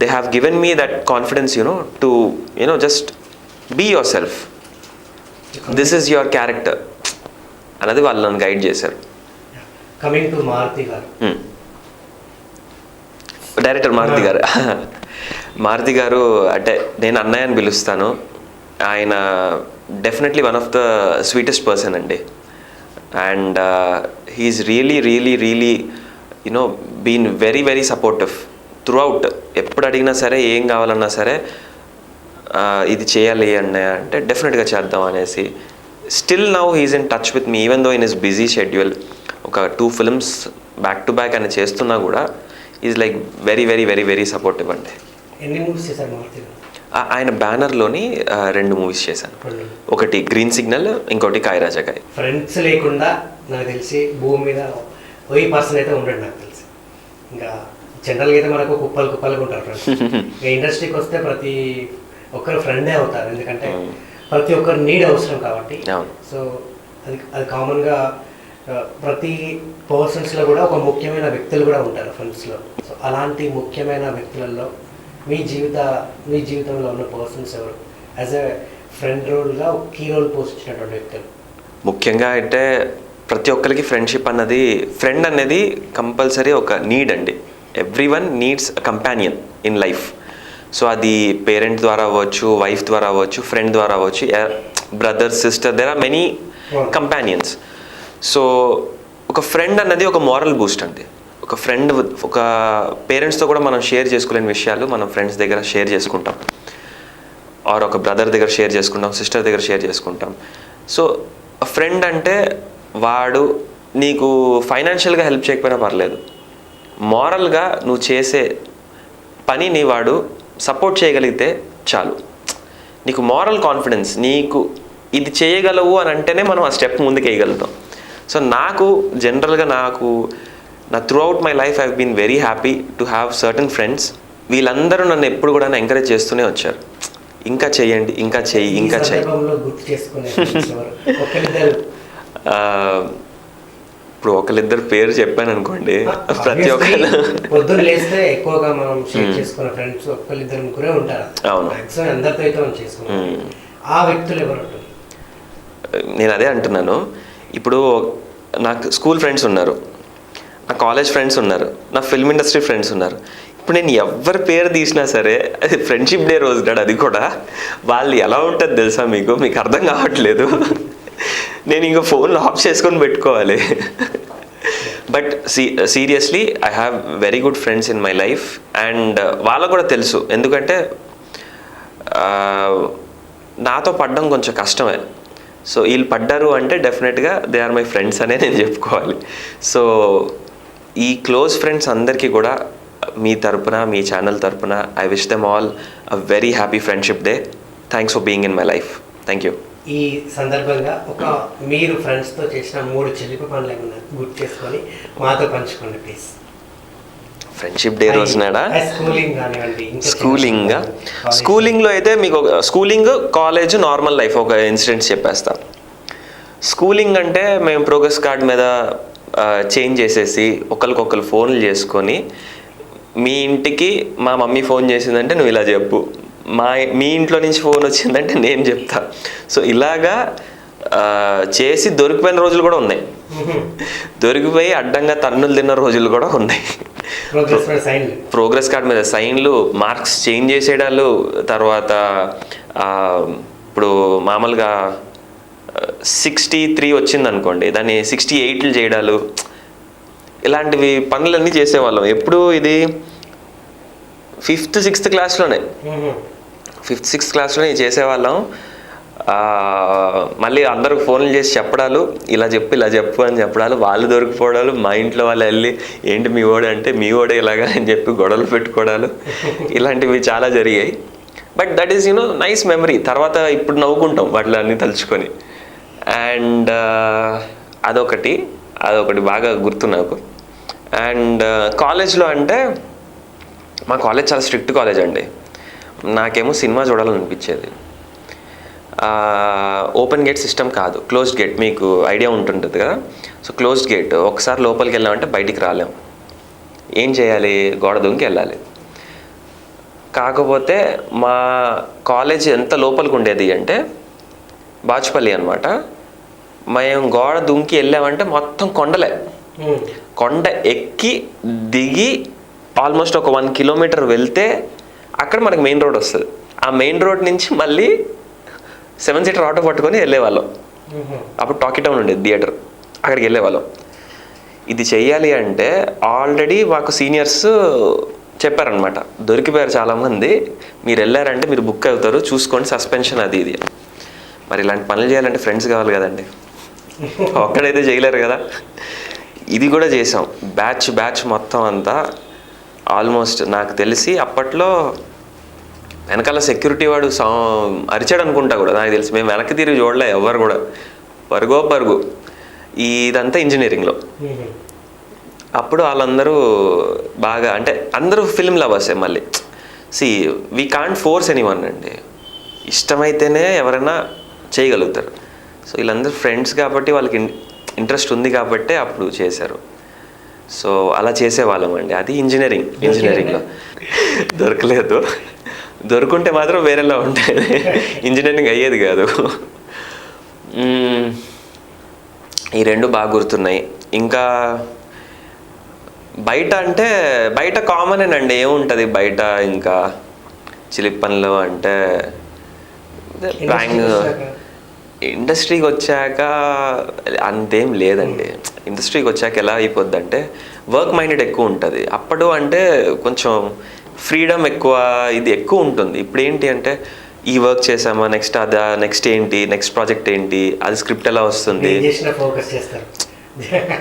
they have given me that confidence to just be yourself, this is your character అన్నది వాళ్ళు నన్ను గైడ్ చేశారు. కమింగ్ టు మారుతి గారు, డైరెక్టర్ మారుతి గారు. మారుతి గారు అంటే నేను అన్నయ్య అని పిలుస్తాను. ఆయన definitely one of the sweetest person అండి. And he is really really really been very very supportive throughout. ఎప్పుడు అడిగినా సరే, ఏం కావాలన్నా సరే ఇది చేయాలి అన్నయ్య అంటే డెఫినెట్గా చేద్దాం అనేసి. Still now he's in touch with me even though in his busy schedule. ఒక 2 films బ్యాక్ టు బ్యాక్ అని చేస్తున్నా కూడా is like very very very very supportive అండి. ఎన్ని మూవీస్ చేశారు మారుతి గారు? ఆయన బ్యానర్లోని 2 మూవీస్ చేశాను. ఒకటి గ్రీన్ సిగ్నల్, ఇంకోటి కాయరాజకాయ్. ఫ్రెండ్స్ లేకుండా నాకు తెలిసి భూమి మీద ఓ పర్సన్ అయితే ఉండడు నాకు తెలిసి. ఇంకా జనరల్గా అయితే మనకు కుప్పలుగా ఉంటారు ఫ్రెండ్స్. ఇంకా ఇండస్ట్రీకి వస్తే ప్రతి ఒక్కరు ఫ్రెండే అవుతారు, ఎందుకంటే ప్రతి ఒక్కరు నీడ్ అవసరం కాబట్టి. సో అది కామన్గా ప్రతి పర్సన్స్లో కూడా ఒక ముఖ్యమైన వ్యక్తులు కూడా ఉంటారు ఫ్రెండ్స్లో. సో అలాంటి ముఖ్యమైన వ్యక్తులలో మీ జీవితంలో ఉన్న పర్సన్స్ ఎవరు? యాజ్ ఎ ఫ్రెండ్ రోల్గా ఒక కీ రోల్ పోషించినటువంటి వ్యక్తులు. ముఖ్యంగా అయితే ప్రతి ఒక్కరికి ఫ్రెండ్షిప్ అన్నది, ఫ్రెండ్ అనేది కంపల్సరీ ఒక నీడ్ అండి. Everyone needs a companion in life. So అది పేరెంట్ ద్వారా అవ్వచ్చు, వైఫ్ ద్వారా అవ్వచ్చు, ఫ్రెండ్ ద్వారా అవ్వచ్చు, brother, sister, there are many companions. So ఒక ఫ్రెండ్ అన్నది ఒక మారల్ బూస్ట్ అండి. ఒక ఫ్రెండ్, ఒక పేరెంట్స్తో కూడా మనం షేర్ చేసుకోలేని విషయాలు మనం ఫ్రెండ్స్ దగ్గర షేర్ చేసుకుంటాం, ఆర్ ఒక బ్రదర్ దగ్గర షేర్ చేసుకుంటాం, సిస్టర్ దగ్గర షేర్ చేసుకుంటాం. సో ఫ్రెండ్ అంటే వాడు నీకు ఫైనాన్షియల్గా హెల్ప్ చేయకపోయినా పర్లేదు, మారల్గా నువ్వు చేసే పనిని వాడు సపోర్ట్ చేయగలిగితే చాలు. నీకు మారల్ కాన్ఫిడెన్స్, నీకు ఇది చేయగలవు అని అంటేనే మనం ఆ స్టెప్ ముందుకు వేయగలుగుతాం. సో నాకు జనరల్గా నా throughout my life I been very happy to have certain friends. వీళ్ళందరూ నన్ను ఎప్పుడు కూడా ఎంకరేజ్ చేస్తూనే వచ్చారు. ఇంకా చేయండి, ఇంకా చెయ్యి, ఇంకా చెయ్యి. ఇప్పుడు ఒకరిద్దరు పేరు చెప్పాను అనుకోండి, ప్రతి ఒక్కరు పొద్దున్న లేస్తే ఎక్కువగా మనం షేర్ చేసుకున్న ఫ్రెండ్స్ ఒకరిద్దరు ముగ్గురే ఉంటారు. అవును, అందరితో అయితే మనం చేసుకున్నాం. ఆ వ్యక్తులు ఎవరు ఉంటారు? నేను అదే అంటున్నాను. ఇప్పుడు నాకు స్కూల్ ఫ్రెండ్స్ ఉన్నారు, నా కాలేజ్ ఫ్రెండ్స్ ఉన్నారు, నా ఫిల్మ్ ఇండస్ట్రీ ఫ్రెండ్స్ ఉన్నారు. ఇప్పుడు నేను ఎవరి పేరు తీసినా సరే అది ఫ్రెండ్షిప్ డే రోజు నాడు, అది కూడా వాళ్ళు ఎలా ఉంటుంది తెలుసా మీకు అర్థం కావట్లేదు. నేను ఇంకా ఫోన్లో ఆఫ్ చేసుకొని పెట్టుకోవాలి. But seriously I have very good friends in my life. And వాళ్ళకు కూడా తెలుసు, ఎందుకంటే నాతో పడ్డం కొంచెం కష్టమే. సో వీళ్ళు పడ్డారు అంటే డెఫినెట్గా దే ఆర్ మై ఫ్రెండ్స్ అనే నేను చెప్పుకోవాలి. సో ఈ క్లోజ్ ఫ్రెండ్స్ అందరికీ కూడా మీ తరపున, మీ ఛానల్ తరపున I wish them all a very happy friendship day. Thanks for being in my life. Thank you. ఈ సందర్భంగా మీరు ఫ్రెండ్స్తో చేసిన 3 చిలిపి పనులు ఏమన్నా గుర్తు చేసుకొని మాతో పంచుకోండి ప్లీజ్. ఫ్రెండ్షిప్ డే రోజునాడా స్కూలింగ్ కానివ్వండి, స్కూలింగ్లో అయితే మీకు స్కూలింగ్ కాలేజ్ నార్మల్ లైఫ్ ఒక ఇన్సిడెంట్స్ చెప్పేస్తా. స్కూలింగ్ అంటే మేము ప్రోగ్రెస్ కార్డ్ మీద చేంజ్ చేసేసి ఒకరికొకరు ఫోన్లు చేసుకొని, మీ ఇంటికి మా మమ్మీ ఫోన్ చేసిందంటే నువ్వు ఇలా చెప్పు, మీ ఇంట్లో నుంచి ఫోన్ వచ్చిందంటే నేను చెప్తా. సో ఇలాగా చేసి దొరికిపోయిన రోజులు కూడా ఉన్నాయి, దొరికిపోయి అడ్డంగా తన్నులు తిన్న రోజులు కూడా ఉన్నాయి. ప్రోగ్రెస్ కార్డ్ మీద సైన్లు, మార్క్స్ చేంజ్ చేసేయడాలు, తర్వాత ఇప్పుడు మామూలుగా 63 వచ్చింది అనుకోండి, దాన్ని 68 చేయడాలు, ఇలాంటివి పనులన్నీ చేసేవాళ్ళం. ఎప్పుడు ఇది 5th 6th క్లాస్లోనే, 5th 6th క్లాస్లోనే చేసేవాళ్ళం. మళ్ళీ అందరికి ఫోన్లు చేసి చెప్పడాలు, ఇలా చెప్పు అని చెప్పడాలు, వాళ్ళు దొరికిపోవడాలు, మా ఇంట్లో వాళ్ళు వెళ్ళి ఏంటి మీ ఓడే అంటే మీ ఓడే ఇలాగా అని చెప్పి గొడవలు పెట్టుకోవడాలు, ఇలాంటివి చాలా జరిగాయి. But that is nice memory. తర్వాత ఇప్పుడు నవ్వుకుంటాం వాటిలో అన్నీ తలుచుకొని. అండ్ అదొకటి బాగా గుర్తు నాకు. అండ్ కాలేజ్లో అంటే మా కాలేజ్ చాలా స్ట్రిక్ట్ కాలేజ్ అండి. నాకేమో సినిమా చూడాలనిపించేది. ఓపెన్ గేట్ సిస్టమ్ కాదు, క్లోజ్డ్ గేట్, మీకు ఐడియా ఉంటుంటుంది కదా. సో క్లోజ్డ్ గేట్, ఒకసారి లోపలికి వెళ్ళామంటే బయటికి రాలేం. ఏం చేయాలి, గోడ దూకి వెళ్ళాలి. కాకపోతే మా కాలేజ్ ఎంత లోపలికి ఉండేది అంటే బాచుపల్లి అనమాట. మేము గోడ దుంకి వెళ్ళామంటే మొత్తం కొండలే, కొండ ఎక్కి దిగి ఆల్మోస్ట్ ఒక 1 కిలోమీటర్ వెళ్తే అక్కడ మనకి మెయిన్ రోడ్ వస్తుంది. ఆ మెయిన్ రోడ్ నుంచి మళ్ళీ 7 సీటర్ ఆటో పట్టుకొని వెళ్ళేవాళ్ళం. అప్పుడు టాకీ టౌన్ ఉండేది థియేటర్, అక్కడికి వెళ్ళేవాళ్ళం. ఇది చెయ్యాలి అంటే ఆల్రెడీ మాకు సీనియర్స్ చెప్పారనమాట, దొరికిపోయారు చాలామంది, మీరు వెళ్ళారంటే మీరు బుక్ అవుతారు, చూసుకోండి, సస్పెన్షన్ అది ఇది. మరి ఇలాంటి పనులు చేయాలంటే ఫ్రెండ్స్ కావాలి కదండి, ఒక్కడైతే చేయలేరు కదా. ఇది కూడా చేసాం. బ్యాచ్ మొత్తం అంతా ఆల్మోస్ట్ నాకు తెలిసి అప్పట్లో వెనకాల సెక్యూరిటీ వాడు అరిచాడు అనుకుంటా కూడా, నాకు తెలిసి. మేము వెనక్కి తిరిగి చూడలే ఎవరు కూడా, పరుగు. ఇదంతా ఇంజనీరింగ్లో. అప్పుడు వాళ్ళందరూ బాగా, అంటే అందరూ ఫిల్మ్ లవర్సే. మళ్ళీ వీ కాంట్ ఫోర్స్ ఎనీవన్ అండి, ఇష్టమైతేనే ఎవరైనా చేయగలుగుతారు. సో వీళ్ళందరూ ఫ్రెండ్స్ కాబట్టి వాళ్ళకి ఇంట్రెస్ట్ ఉంది కాబట్టి అప్పుడు చేశారు. సో అలా చేసేవాళ్ళం అండి. అది ఇంజనీరింగ్లో దొరకలేదు. దొరుకుంటే మాత్రం వేరేలా ఉండేది, ఇంజనీరింగ్ అయ్యేది కాదు. ఈ 2 బాగా గుర్తున్నాయి. ఇంకా బయట కామనేనండి, ఏముంటుంది బయట. ఇంకా చిలిపి పనులు అంటే ఇండస్ట్రీకి వచ్చాక అంతేం లేదండి. ఇండస్ట్రీకి వచ్చాక ఎలా అయిపోద్ది అంటే వర్క్ మైండెడ్ ఎక్కువ ఉంటుంది. అప్పుడు అంటే కొంచెం ఫ్రీడమ్ ఎక్కువ, ఇది ఎక్కువ ఉంటుంది. ఇప్పుడు ఏంటి అంటే ఈ వర్క్ చేసామా, నెక్స్ట్ అదా, నెక్స్ట్ ఏంటి, నెక్స్ట్ ప్రాజెక్ట్ ఏంటి, అది స్క్రిప్ట్ ఎలా వస్తుంది,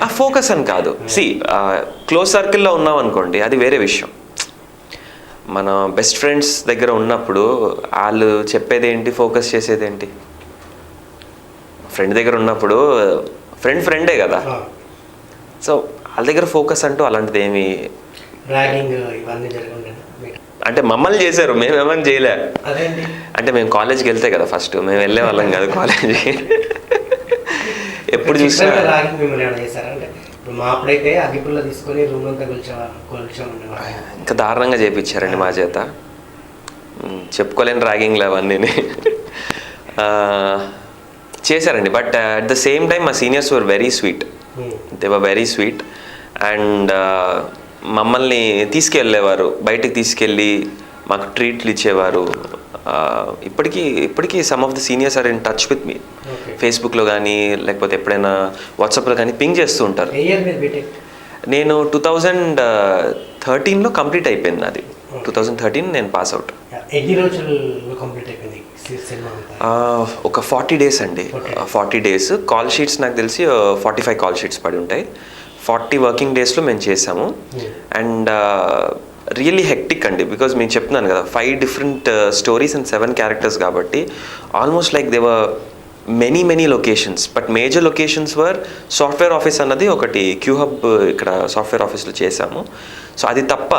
ఆ ఫోకస్ అని కాదు. క్లోజ్ సర్కిల్లో ఉన్నాం అనుకోండి, అది వేరే విషయం. మన బెస్ట్ ఫ్రెండ్స్ దగ్గర ఉన్నప్పుడు వాళ్ళు చెప్పేది ఏంటి, ఫోకస్ చేసేది ఏంటి. ఫ్రెండ్ దగ్గర ఉన్నప్పుడు ఫ్రెండే కదా. సో వాళ్ళ దగ్గర ఫోకస్ అంటూ అలాంటిది ఏమి, అంటే మమ్మల్ని చేశారు, మేమేమని చేయలే. అంటే మేము కాలేజ్కి వెళ్తే కదా ఫస్ట్, మేము వెళ్ళే వాళ్ళం కాదు కాలేజ్కి. ఎప్పుడు చూసినా ఇంకా దారుణంగా చేయించారండి మా చేత. చెప్పుకోలేని ర్యాగింగ్లు అవన్నీ చేశారండి. But at the same time మా seniors were very sweet, they were very sweet. And మమ్మల్ని తీసుకెళ్ళేవారు, బయటికి తీసుకెళ్ళి మాకు ట్రీట్లు ఇచ్చేవారు. ఇప్పటికీ some of the seniors are in touch with me, ఫేస్బుక్లో కానీ లేకపోతే ఎప్పుడైనా వాట్సాప్లో కానీ పింగ్ చేస్తూ ఉంటారు. నేను 2013లో కంప్లీట్ అయిపోయింది నాది. 2013 నేను పాస్ అవుట్. ఒక 40 డేస్ అండి. 40 డేస్ కాల్ షీట్స్ నాకు తెలిసి 45 కాల్ షీట్స్ పడి ఉంటాయి. 40 వర్కింగ్ డేస్లో మేము చేసాము. అండ్ రియల్లీ హెక్టిక్ అండి, బికాజ్ మీకు చెప్తున్నాను కదా 5 డిఫరెంట్ స్టోరీస్ అండ్ 7 క్యారెక్టర్స్ కాబట్టి almost like they were many locations, but major locations were software office అన్నది ఒకటి క్యూ హబ్ ఇక్కడ సాఫ్ట్వేర్ ఆఫీస్లో చేశాము. సో అది తప్ప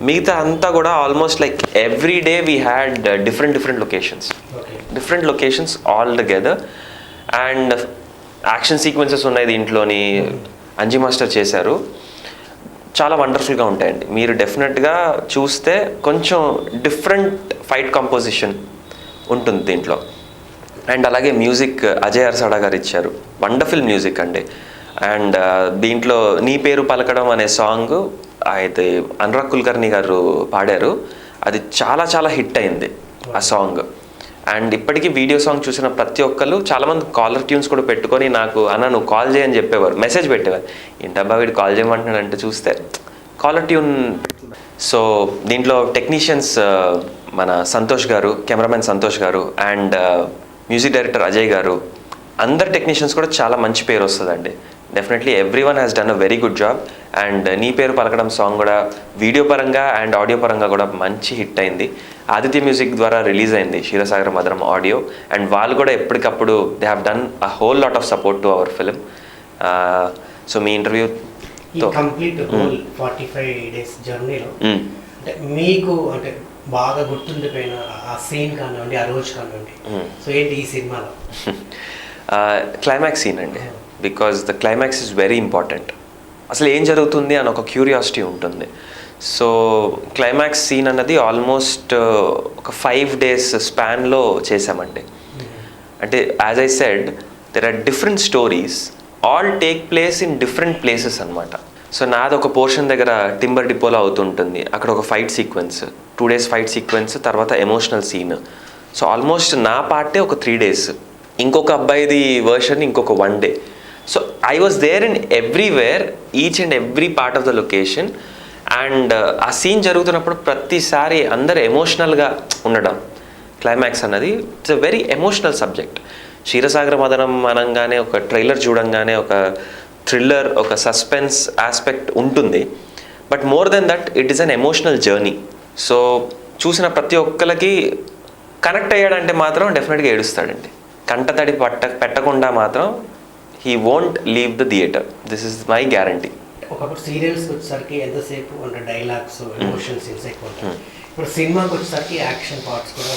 మిగతా అంతా కూడా almost like every day we had different locations all together. And action sequences ఉన్నాయి దీంట్లోని, అంజీ మాస్టర్ చేశారు, చాలా వండర్ఫుల్గా ఉంటాయండి. మీరు డెఫినెట్గా చూస్తే కొంచెం డిఫరెంట్ ఫైట్ కంపోజిషన్ ఉంటుంది దీంట్లో. అండ్ అలాగే మ్యూజిక్ అజయ్ అర్సాడా గారు ఇచ్చారు, వండర్ఫుల్ మ్యూజిక్ అండి. అండ్ దీంట్లో నీ పేరు పలకడం అనే సాంగ్ అయితే అనురాగ్ కుల్కర్ణి గారు పాడారు, అది చాలా హిట్ అయింది ఆ సాంగ్. అండ్ ఇప్పటికీ వీడియో సాంగ్ చూసిన ప్రతి ఒక్కరు చాలామంది కాలర్ ట్యూన్స్ కూడా పెట్టుకొని నాకు అన్న నువ్వు కాల్ చేయని చెప్పేవారు, మెసేజ్ పెట్టేవారు, ఏంటబ్బా వీడు కాల్ చేయమంటున్నాడు అంటే చూస్తే కాలర్ ట్యూన్. సో దీంట్లో టెక్నీషియన్స్ మన సంతోష్ గారు, కెమెరామెన్ సంతోష్ గారు, అండ్ మ్యూజిక్ డైరెక్టర్ అజయ్ గారు, అందరు టెక్నీషియన్స్ కూడా చాలా మంచి పేరు వస్తుందండి. Definitely every one has done a very good job. And నీ పేరు పలకడం సాంగ్ కూడా వీడియో పరంగా అండ్ ఆడియో పరంగా కూడా మంచి హిట్ అయింది. ఆదిత్య మ్యూజిక్ ద్వారా రిలీజ్ అయింది క్షీరసాగర మధురం ఆడియో. అండ్ వాళ్ళు కూడా ఎప్పటికప్పుడు they have done a whole lot of support to our film. So me interview complete 45 days జర్నీలో అంటే మీకు అంటే బాగా గుర్తుండిపోయిన ఆ సీన్ కానివ్వండి, ఆ రోజు కానివ్వండి, సో ఏంటి ఈ సినిమాలో? క్లైమాక్స్ సీన్ అండి, because the climax is very important. అసలు ఏం జరుగుతుంది అని ఒక క్యూరియాసిటీ ఉంటుంది. సో క్లైమాక్స్ సీన్ అన్నది ఆల్మోస్ట్ ఒక 5 days స్పాన్లో చేసామండి. అంటే as I said there are different stories, all take place in different places అనమాట. సో నాది ఒక పోర్షన్ దగ్గర టింబర్ డిపోలో అవుతుంటుంది, అక్కడ ఒక fight sequence, 2 days fight sequence, తర్వాత ఎమోషనల్ సీన్. సో ఆల్మోస్ట్ నా పార్టే ఒక 3 days, ఇంకొక అబ్బాయిది వర్షన్ ఇంకొక 1 day. So I was there in everywhere, each and every part of the location. And ఆ సీన్ జరుగుతున్నప్పుడు ప్రతిసారి అందరు ఎమోషనల్గా ఉండడం. క్లైమాక్స్ అన్నది it's a very emotional subject. Ksheerasagara Madhanam అనగానే ఒక ట్రైలర్ చూడంగానే ఒక థ్రిల్లర్, ఒక సస్పెన్స్ ఆస్పెక్ట్ ఉంటుంది, but more than that it is an emotional journey. So చూసిన ప్రతి ఒక్కరికి కనెక్ట్ అయ్యాడంటే మాత్రం డెఫినెట్గా ఏడుస్తాడండి. కంటతడి పెట్టకుండా మాత్రం he won't leave the theatre, this is my guarantee. ఒకప్పుడు సీరియల్స్ వచ్చేసరికి ఎంతసేపు అంటే డైలాగ్స్, ఎమోషన్ సీన్స్ ఎక్కువ ఉంటాయి. ఇప్పుడు సినిమాకి వచ్చేసరికి యాక్షన్ పార్ట్స్ కూడా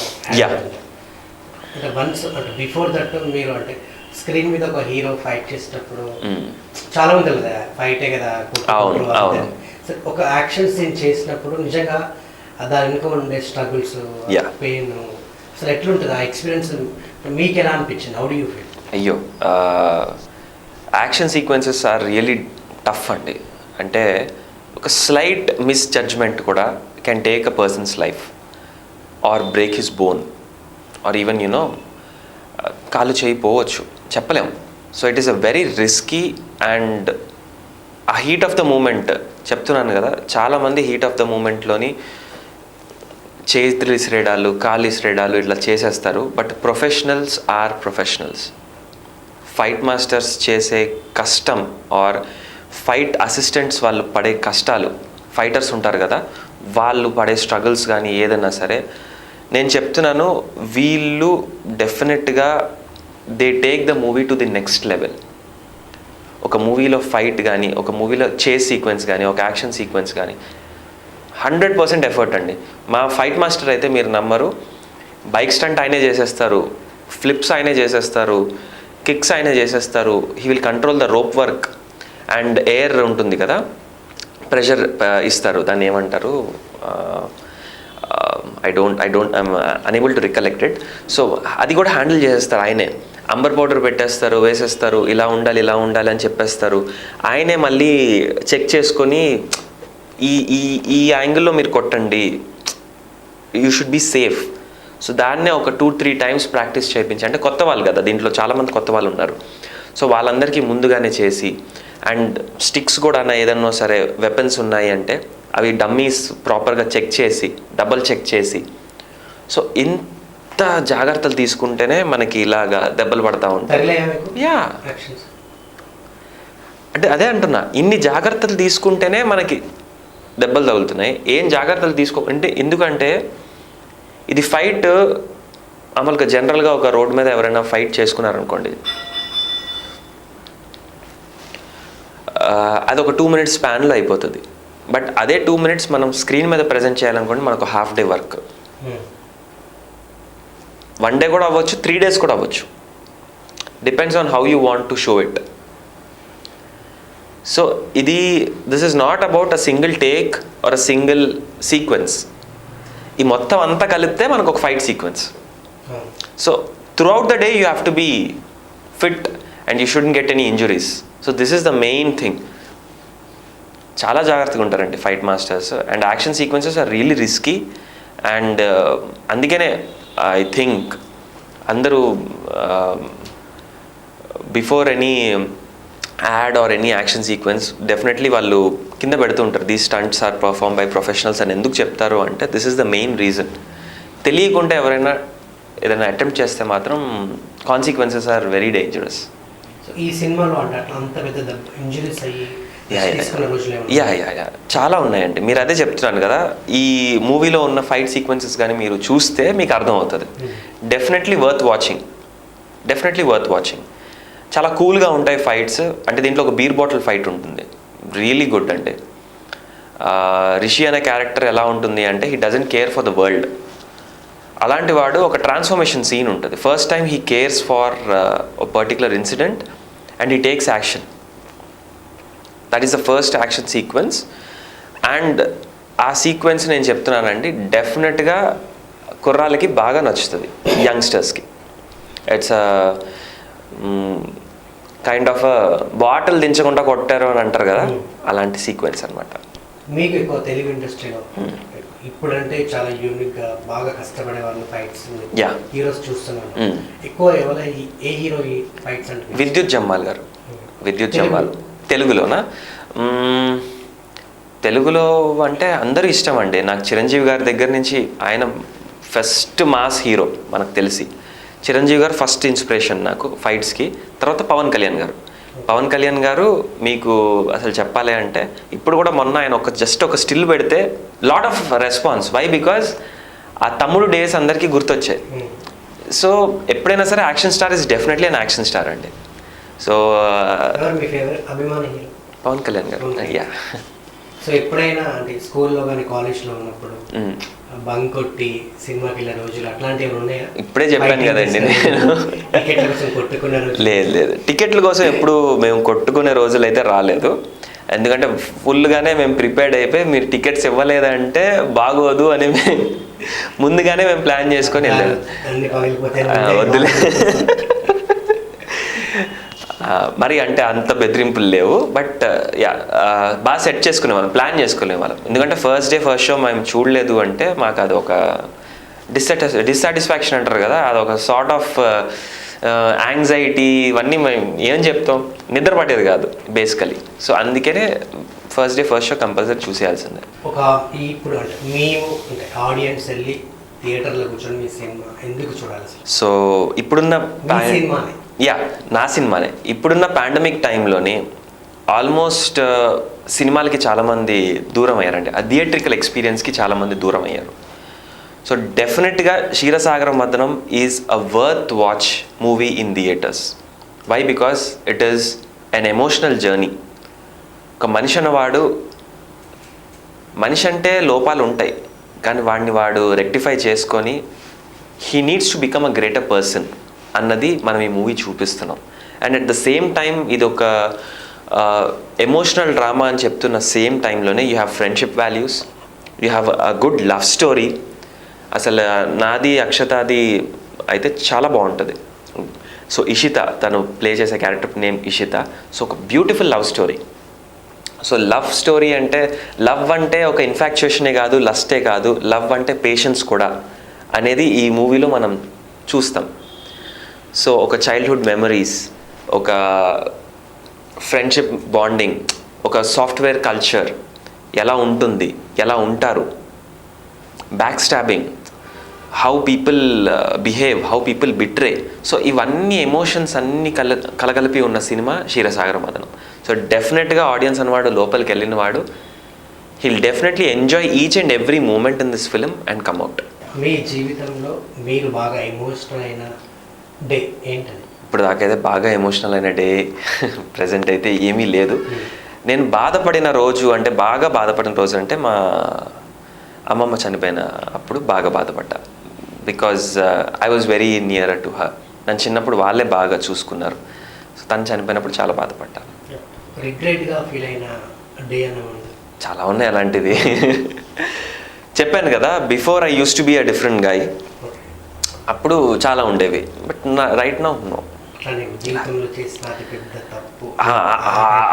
అంటే వన్స్ అంటే బిఫోర్ దట్ మీరు అంటే స్క్రీన్ మీద ఒక హీరో ఫైట్ చేసేటప్పుడు చాలా మంది కదా ఫైటే కదా, ఒక యాక్షన్ సీన్ చేసినప్పుడు నిజంగా దాని వెనుక ఉండే స్ట్రగుల్స్, పెయిన్, అసలు ఎట్లుంటుంది ఆ ఎక్స్పీరియన్స్ మీకు ఎలా అనిపించింది? How do you feel? అయ్యో, action sequences are really tough అండి. అంటే ఒక స్లైట్ మిస్ జడ్జ్మెంట్ కూడా can take a person's life or break his bone or even you know కాలు చేయిపోవచ్చు, చెప్పలేము. So it is a very risky. And ఆ heat of the moment చెప్తున్నాను కదా, చాలామంది హీట్ ఆఫ్ ద మూమెంట్లోని చేతులు ఇసిరేడాలు, కాళ్ళు ఇసిరేడాలు ఇట్లా చేసేస్తారు. But professionals are professionals. Fight masters చేసే కష్టం ఆర్ ఫైట్ అసిస్టెంట్స్ వాళ్ళు పడే కష్టాలు, ఫైటర్స్ ఉంటారు కదా వాళ్ళు పడే స్ట్రగుల్స్ కానీ ఏదైనా సరే, నేను చెప్తున్నాను వీళ్ళు డెఫినెట్గా they take the movie to the next level. ఒక మూవీలో ఫైట్ కానీ, ఒక మూవీలో చేస్ సీక్వెన్స్ కానీ, ఒక యాక్షన్ సీక్వెన్స్ కానీ 100% ఎఫర్ట్ అండి. మా ఫైట్ మాస్టర్ అయితే మీరు నమ్మరు, బైక్ స్టంట్ ఆయనే చేసేస్తారు, ఫ్లిప్స్ ఆయనే చేసేస్తారు, కిక్స్ ఆయనే చేసేస్తారు. He will control the rope work and air ఉంటుంది కదా, ప్రెషర్ ఇస్తారు, దాన్ని ఏమంటారు, I don't I'm unable to recollected. So అది కూడా హ్యాండిల్ చేసేస్తారు ఆయనే. అంబర్ పౌడర్ పెట్టేస్తారు, వేసేస్తారు, ఇలా ఉండాలి అని చెప్పేస్తారు. ఆయనే మళ్ళీ చెక్ చేసుకొని ఈ ఈ ఈ యాంగిల్లో మీరు కొట్టండి, you should be safe. So దాన్నే ఒక 2-3 times ప్రాక్టీస్ చేయించి, అంటే కొత్త వాళ్ళు కదా దీంట్లో చాలామంది కొత్త వాళ్ళు ఉన్నారు. సో వాళ్ళందరికీ ముందుగానే చేసి, అండ్ స్టిక్స్ కూడా ఏదన్నా సరే వెపన్స్ ఉన్నాయి అంటే అవి డమ్మీస్ ప్రాపర్గా చెక్ చేసి, డబల్ చెక్ చేసి, సో ఇంత జాగ్రత్తలు తీసుకుంటేనే మనకి ఇలాగా దెబ్బలు పడతా ఉంటాయి. యా, అంటే అదే అంటున్నా, ఇన్ని జాగ్రత్తలు తీసుకుంటేనే మనకి దెబ్బలు తగులుతున్నాయి. ఏం జాగ్రత్తలు అంటే ఎందుకంటే ఇది ఫైట్ మామూలుగా జనరల్గా ఒక రోడ్ మీద ఎవరైనా ఫైట్ చేసుకున్నారనుకోండి, అది ఒక 2 minutes స్పాన్లో అయిపోతుంది. బట్ అదే 2 minutes మనం స్క్రీన్ మీద ప్రజెంట్ చేయాలనుకోండి, మనకు హాఫ్ డే వర్క్. 1 day కూడా అవ్వచ్చు, 3 days కూడా అవ్వచ్చు. Depends on how you want to show it. So this is not about a single take or a single sequence. ఈ మొత్తం అంతా కలిపితే మనకు ఒక fight sequence. So throughout the day you have to be fit and you shouldn't get any injuries. So this is the main thing. చాలా జాగ్రత్తగా ఉంటారండి fight masters. And action sequences are really risky. And అందుకనే I think అందరూ before any ad or any action sequence definitely వాళ్ళు కింద పెడుతూ ఉంటారు, these stunts are perform by professionals అని. ఎందుకు చెప్తారు అంటే this is the main reason. తెలియకుండా ఎవరైనా ఏదైనా అటెంప్ట్ చేస్తే మాత్రం consequences are very dangerous. So ఈ సినిమాలో అంటే అట్లా అంత పెద్ద ఇంజురీస్ అయ్యి యా చాలా ఉన్నాయండి. మీరు అదే చెప్తున్నాను కదా, ఈ మూవీలో ఉన్న ఫైట్ సీక్వెన్సెస్ కానీ మీరు చూస్తే మీకు అర్థమవుతుంది. Definitely worth watching. చాలా కూల్గా ఉంటాయి ఫైట్స్. అంటే దీంట్లో ఒక బీర్ బాటిల్ ఫైట్ ఉంటుంది, రియలీ గుడ్ అండి. రిషి అనే క్యారెక్టర్ ఎలా ఉంటుంది అంటే he doesn't care for the world. అలాంటి వాడు ఒక ట్రాన్స్ఫర్మేషన్ సీన్ ఉంటుంది. First time he cares for particular incident and he takes action. That is the first action sequence. And ఆ సీక్వెన్స్ నేను చెప్తున్నానండి, డెఫినెట్గా కుర్రాళ్ళకి బాగా నచ్చుతుంది, యంగ్స్టర్స్కి. ఇట్స్ కైండ్ ఆఫ్ బాటిల్ దించకుండా కొట్టారు అని అంటారు కదా, అలాంటి సీక్వెన్స్ అనమాట. మీకు ఎక్కువ తెలుగు ఇండస్ట్రీలో ఇప్పుడంటే చాలా యూనిక్గా బాగా కష్టపడే వాళ్ళు ఫైట్స్ హీరోస్ చూస్తున్నాను. ఎక్కువ ఏ హీరో ఫైట్స్ అంటే? విద్యుత్ జమ్మాల్ గారు. తెలుగులోనా? తెలుగులో అంటే అందరూ ఇష్టం అండి నాకు. చిరంజీవి గారి దగ్గర నుంచి, ఆయన ఫస్ట్ మాస్ హీరో మనకు తెలిసి. చిరంజీవి గారు ఫస్ట్ ఇన్స్పిరేషన్ నాకు ఫైట్స్కి. తర్వాత పవన్ కళ్యాణ్ గారు మీకు అసలు చెప్పాలి అంటే ఇప్పుడు కూడా మొన్న ఆయన జస్ట్ ఒక స్టిల్ పెడితే lot of response. Why? Because ఆ తమ్ముడు డేస్ అందరికీ గుర్తొచ్చాయి. సో ఎప్పుడైనా సరే action star is definitely an action star అండి. So Pawan Kalyan garu. Yeah. So ఎప్పుడైనా అంటే స్కూల్లో కానీ కాలేజ్లో ఉన్నప్పుడు బంక్ కొట్టి సినిమాకి వెళ్ళే రోజులు అట్లాంటివి ఉన్నాయా? ఇప్పుడే చెప్పాను కదండి నేను. లేదు, టికెట్ల కోసం ఎప్పుడు మేము కొట్టుకునే రోజులు అయితే రాలేదు. ఎందుకంటే ఫుల్గానే మేము ప్రిపేర్డ్ అయిపోయి మీరు టికెట్స్ ఇవ్వలేదంటే బాగోదు అని ముందుగానే మేము ప్లాన్ చేసుకొని వెళ్ళాము. వద్దులే మరి అంటే అంత బెదిరింపులు లేవు. బట్ యా బాగా సెట్ చేసుకునే వాళ్ళం, ప్లాన్ చేసుకునే వాళ్ళం. ఎందుకంటే ఫస్ట్ షో మేము చూడలేదు అంటే మాకు అది ఒక డిస్సాటిస్ఫాక్షన్ అంటారు కదా, అదొక సార్ట్ ఆఫ్ యాంగ్జైటీ. ఇవన్నీ మేము ఏం చెప్తాం, నిద్ర పట్టేది కాదు బేసికలీ. సో అందుకనే ఫస్ట్ షో కంపల్సరీ చూసేయాల్సిందే. ఇప్పుడు మేము ఆడియన్స్ వెళ్ళి థియేటర్లో కూర్చొని మీ సినిమా ఎందుకు చూడాలి? సో ఇప్పుడున్న నా సినిమానే. ఇప్పుడున్న పాండమిక్ టైంలోని ఆల్మోస్ట్ సినిమాలకి చాలామంది దూరం అయ్యారండి. ఆ థియేట్రికల్ ఎక్స్పీరియన్స్కి చాలామంది దూరం అయ్యారు. సో డెఫినెట్గా Ksheerasagara Mathanam is a worth watch movie in theatres. Why? Because it is an emotional journey. ఒక మనిషి అంటే లోపాలు ఉంటాయి, కానీ వాడు రెక్టిఫై చేసుకొని he needs to become a greater person అన్నది మనం ఈ మూవీ చూపిస్తున్నాం. And at the same time ఇది ఒక ఎమోషనల్ డ్రామా అని చెప్తున్న సేమ్ టైంలోనే you have friendship values, you have a good love story. అసలు నాది అక్షతాది అయితే చాలా బాగుంటుంది. సో ఇషిత తను ప్లే చేసే క్యారెక్టర్ నేమ్ ఇషిత. సో ఒక beautiful love story. So love story అంటే లవ్ అంటే ఒక ఇన్ఫాక్చుయేషనే కాదు, లస్టే కాదు, లవ్ అంటే పేషెన్స్ కూడా అనేది ఈ మూవీలో మనం చూస్తాం. సో ఒక చైల్డ్హుడ్ మెమరీస్, ఒక ఫ్రెండ్షిప్ బాండింగ్, ఒక సాఫ్ట్వేర్ కల్చర్ ఎలా ఉంటుంది, ఎలా ఉంటారు, back stabbing, how people behave, how people betray. So ఇవన్నీ ఎమోషన్స్ అన్నీ కలగలిపి ఉన్న సినిమా క్షీరసాగర మథనం. సో డెఫినెట్గా ఆడియన్స్ అన్నవాడు లోపలికి వెళ్ళినవాడు he'll definitely enjoy each and every moment in this film and come out. మీ జీవితంలో మీరు బాగా ఎమోషనల్ అయిన డే ఏంటది? ఇప్పుడు దాకైతే బాగా ఎమోషనల్ అయిన డే ప్రజెంట్ అయితే ఏమీ లేదు. నేను బాధపడిన రోజు అంటే బాగా బాధపడిన రోజు అంటే మా అమ్మమ్మ చనిపోయిన అప్పుడు బాగా బాధపడ్డా. Because I was very near to her. నన్ను చిన్నప్పుడు వాళ్ళే బాగా చూసుకున్నారు. సో తను చనిపోయినప్పుడు చాలా బాధపడ్డా. రిగ్రెట్గా ఫీల్ అయిన డే అని ఉంది? చాలా ఉన్నాయి అలాంటివి. చెప్పాను కదా, before I use to be a different guy. అప్పుడు చాలా ఉండేవి, బట్ రైట్ నౌ నో. జీవితంలో చేసిన అతిపెద్ద తప్పు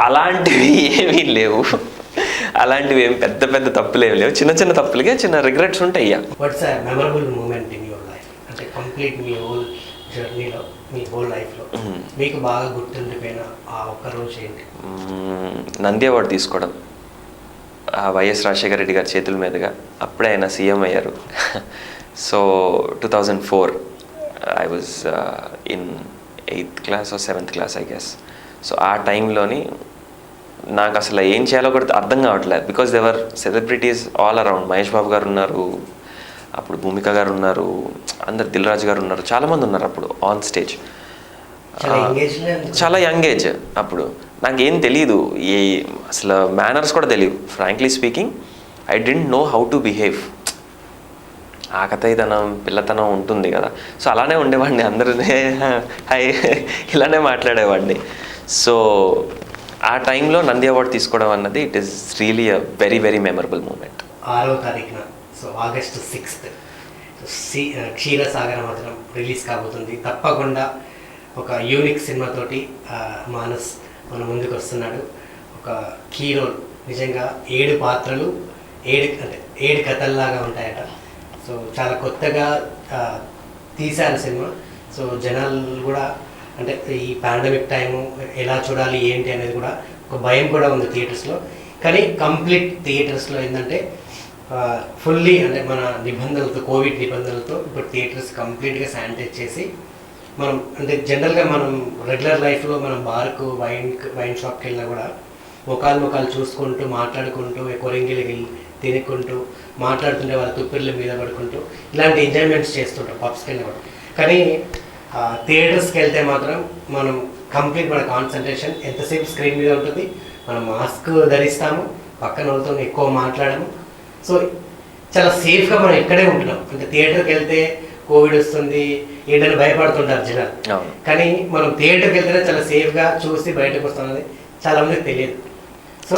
అలాంటివి ఏమీ లేవు. అలాంటివి ఏం పెద్ద పెద్ద తప్పులు ఏమి లేవు. చిన్న చిన్న తప్పులకే చిన్న రిగ్రెట్స్ ఉంటాయి. What's a memorable moment in your life? అంటే కంప్లీట్ మీ హోల్ జర్నీలో, మీ హోల్ లైఫ్లో మీకు బాగా గుర్తుండిపోయిన ఆ ఒక్క రోజు ఏంటి? నంది అవార్డు తీసుకోవడం వైఎస్ రాజశేఖర రెడ్డి గారి చేతుల మీదుగా. అప్పుడే ఆయన సీఎం అయ్యారు. So 2004 I was in 8th class or 7th class I guess. So ఆ టైంలోని నాకు అసలు ఏం చేయాలో కూడా అర్థం కావట్లేదు. Because they were celebrities all around. Mahesh Babu గారు ఉన్నారు, అప్పుడు భూమిక గారు ఉన్నారు, అందరు దిల్ రాజు గారు ఉన్నారు, చాలామంది ఉన్నారు అప్పుడు ఆన్ స్టేజ్. చాలా యంగ్ ఏజ్ అప్పుడు. నాకేం తెలీదు, ఏ అసలు మేనర్స్ కూడా తెలియదు. Frankly speaking I don't know how to behave. ఆకతాయితనం, పిల్లతనం ఉంటుంది కదా. సో అలానే ఉండేవాడిని, అందరినీ హాయ్ ఇలానే మాట్లాడేవాడిని. సో ఆ టైంలో నంది అవార్డు తీసుకోవడం అన్నది it is really a very very memorable moment. 6వ తారీఖున, సో August 6th క్షీరసాగర మధురం రిలీజ్ కాబోతుంది. తప్పకుండా ఒక యూనిక్ సినిమాతోటి మానస్ మన ముందుకు వస్తున్నాడు. ఒక కీ రోల్, నిజంగా 7 పాత్రలు 7 కథల్లాగా ఉంటాయట. సో చాలా కొత్తగా తీశారు సినిమా. సో జనాలు కూడా అంటే ఈ పాండమిక్ టైము ఎలా చూడాలి ఏంటి అనేది కూడా ఒక భయం కూడా ఉంది థియేటర్స్లో. కానీ కంప్లీట్ థియేటర్స్లో ఏంటంటే ఫుల్లీ అంటే మన నిబంధనలతో, కోవిడ్ నిబంధనలతో ఇప్పుడు థియేటర్స్ కంప్లీట్గా శానిటైజ్ చేసి, మనం అంటే జనరల్గా మనం రెగ్యులర్ లైఫ్లో మనం బార్కు వైన్ షాప్కి వెళ్ళినా కూడా ముఖాలు చూసుకుంటూ మాట్లాడుకుంటూ కొరింగిలకి తినుకుంటూ మాట్లాడుతుంటే వాళ్ళ తుప్పిర్ల మీద పడుకుంటూ ఇలాంటి ఎంజాయ్మెంట్స్ చేస్తుంటాం పబ్స్కి వెళ్ళినప్పుడు. కానీ థియేటర్స్కి వెళ్తే మాత్రం మనం కంప్లీట్ మన కాన్సన్ట్రేషన్ ఎంతసేపు స్క్రీన్ మీద ఉంటుంది. మనం మాస్క్ ధరిస్తాము, పక్కన వాళ్ళతో ఎక్కువ మాట్లాడము. సో చాలా సేఫ్గా మనం ఇక్కడే ఉంటున్నాం. అంటే థియేటర్కి వెళ్తే కోవిడ్ వస్తుంది ఏంటని భయపడుతుంటారు జనాలు. కానీ మనం థియేటర్కి వెళ్తేనే చాలా సేఫ్గా చూసి బయటకు వస్తున్నది చాలా మందికి తెలియదు. సో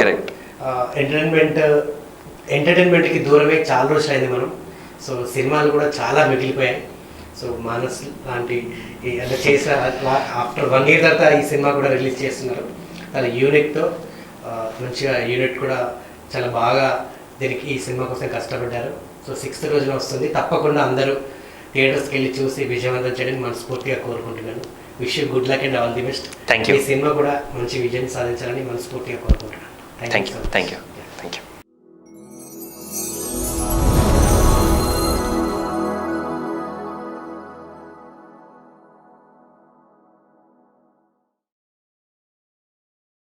ఎంటర్టైన్మెంట్కి దూరమే చాలా రోజులు అయింది మనం. సో సినిమాలు కూడా చాలా మిగిలిపోయాయి. సో మానస్ లాంటి అంటే చేసిన ఆఫ్టర్ 1 year తర్వాత ఈ సినిమా కూడా రిలీజ్ చేస్తున్నారు. చాలా యూనిట్తో మంచిగా యూనిట్ కూడా చాలా బాగా దీనికి ఈ సినిమా కోసం కష్టపడ్డారు. సో 6th రోజున వస్తుంది. తప్పకుండా అందరూ థియేటర్స్కి వెళ్ళి చూసి విజయవంతం చేయడానికి మనస్ఫూర్తిగా కోరుకుంటున్నాను. Wish you good luck and all the best. Thank you. ఈ సినిమా కూడా మంచి విజయం సాధించాలని మనస్ఫూర్తిగా కోరుకుంటున్నాను. Thank you.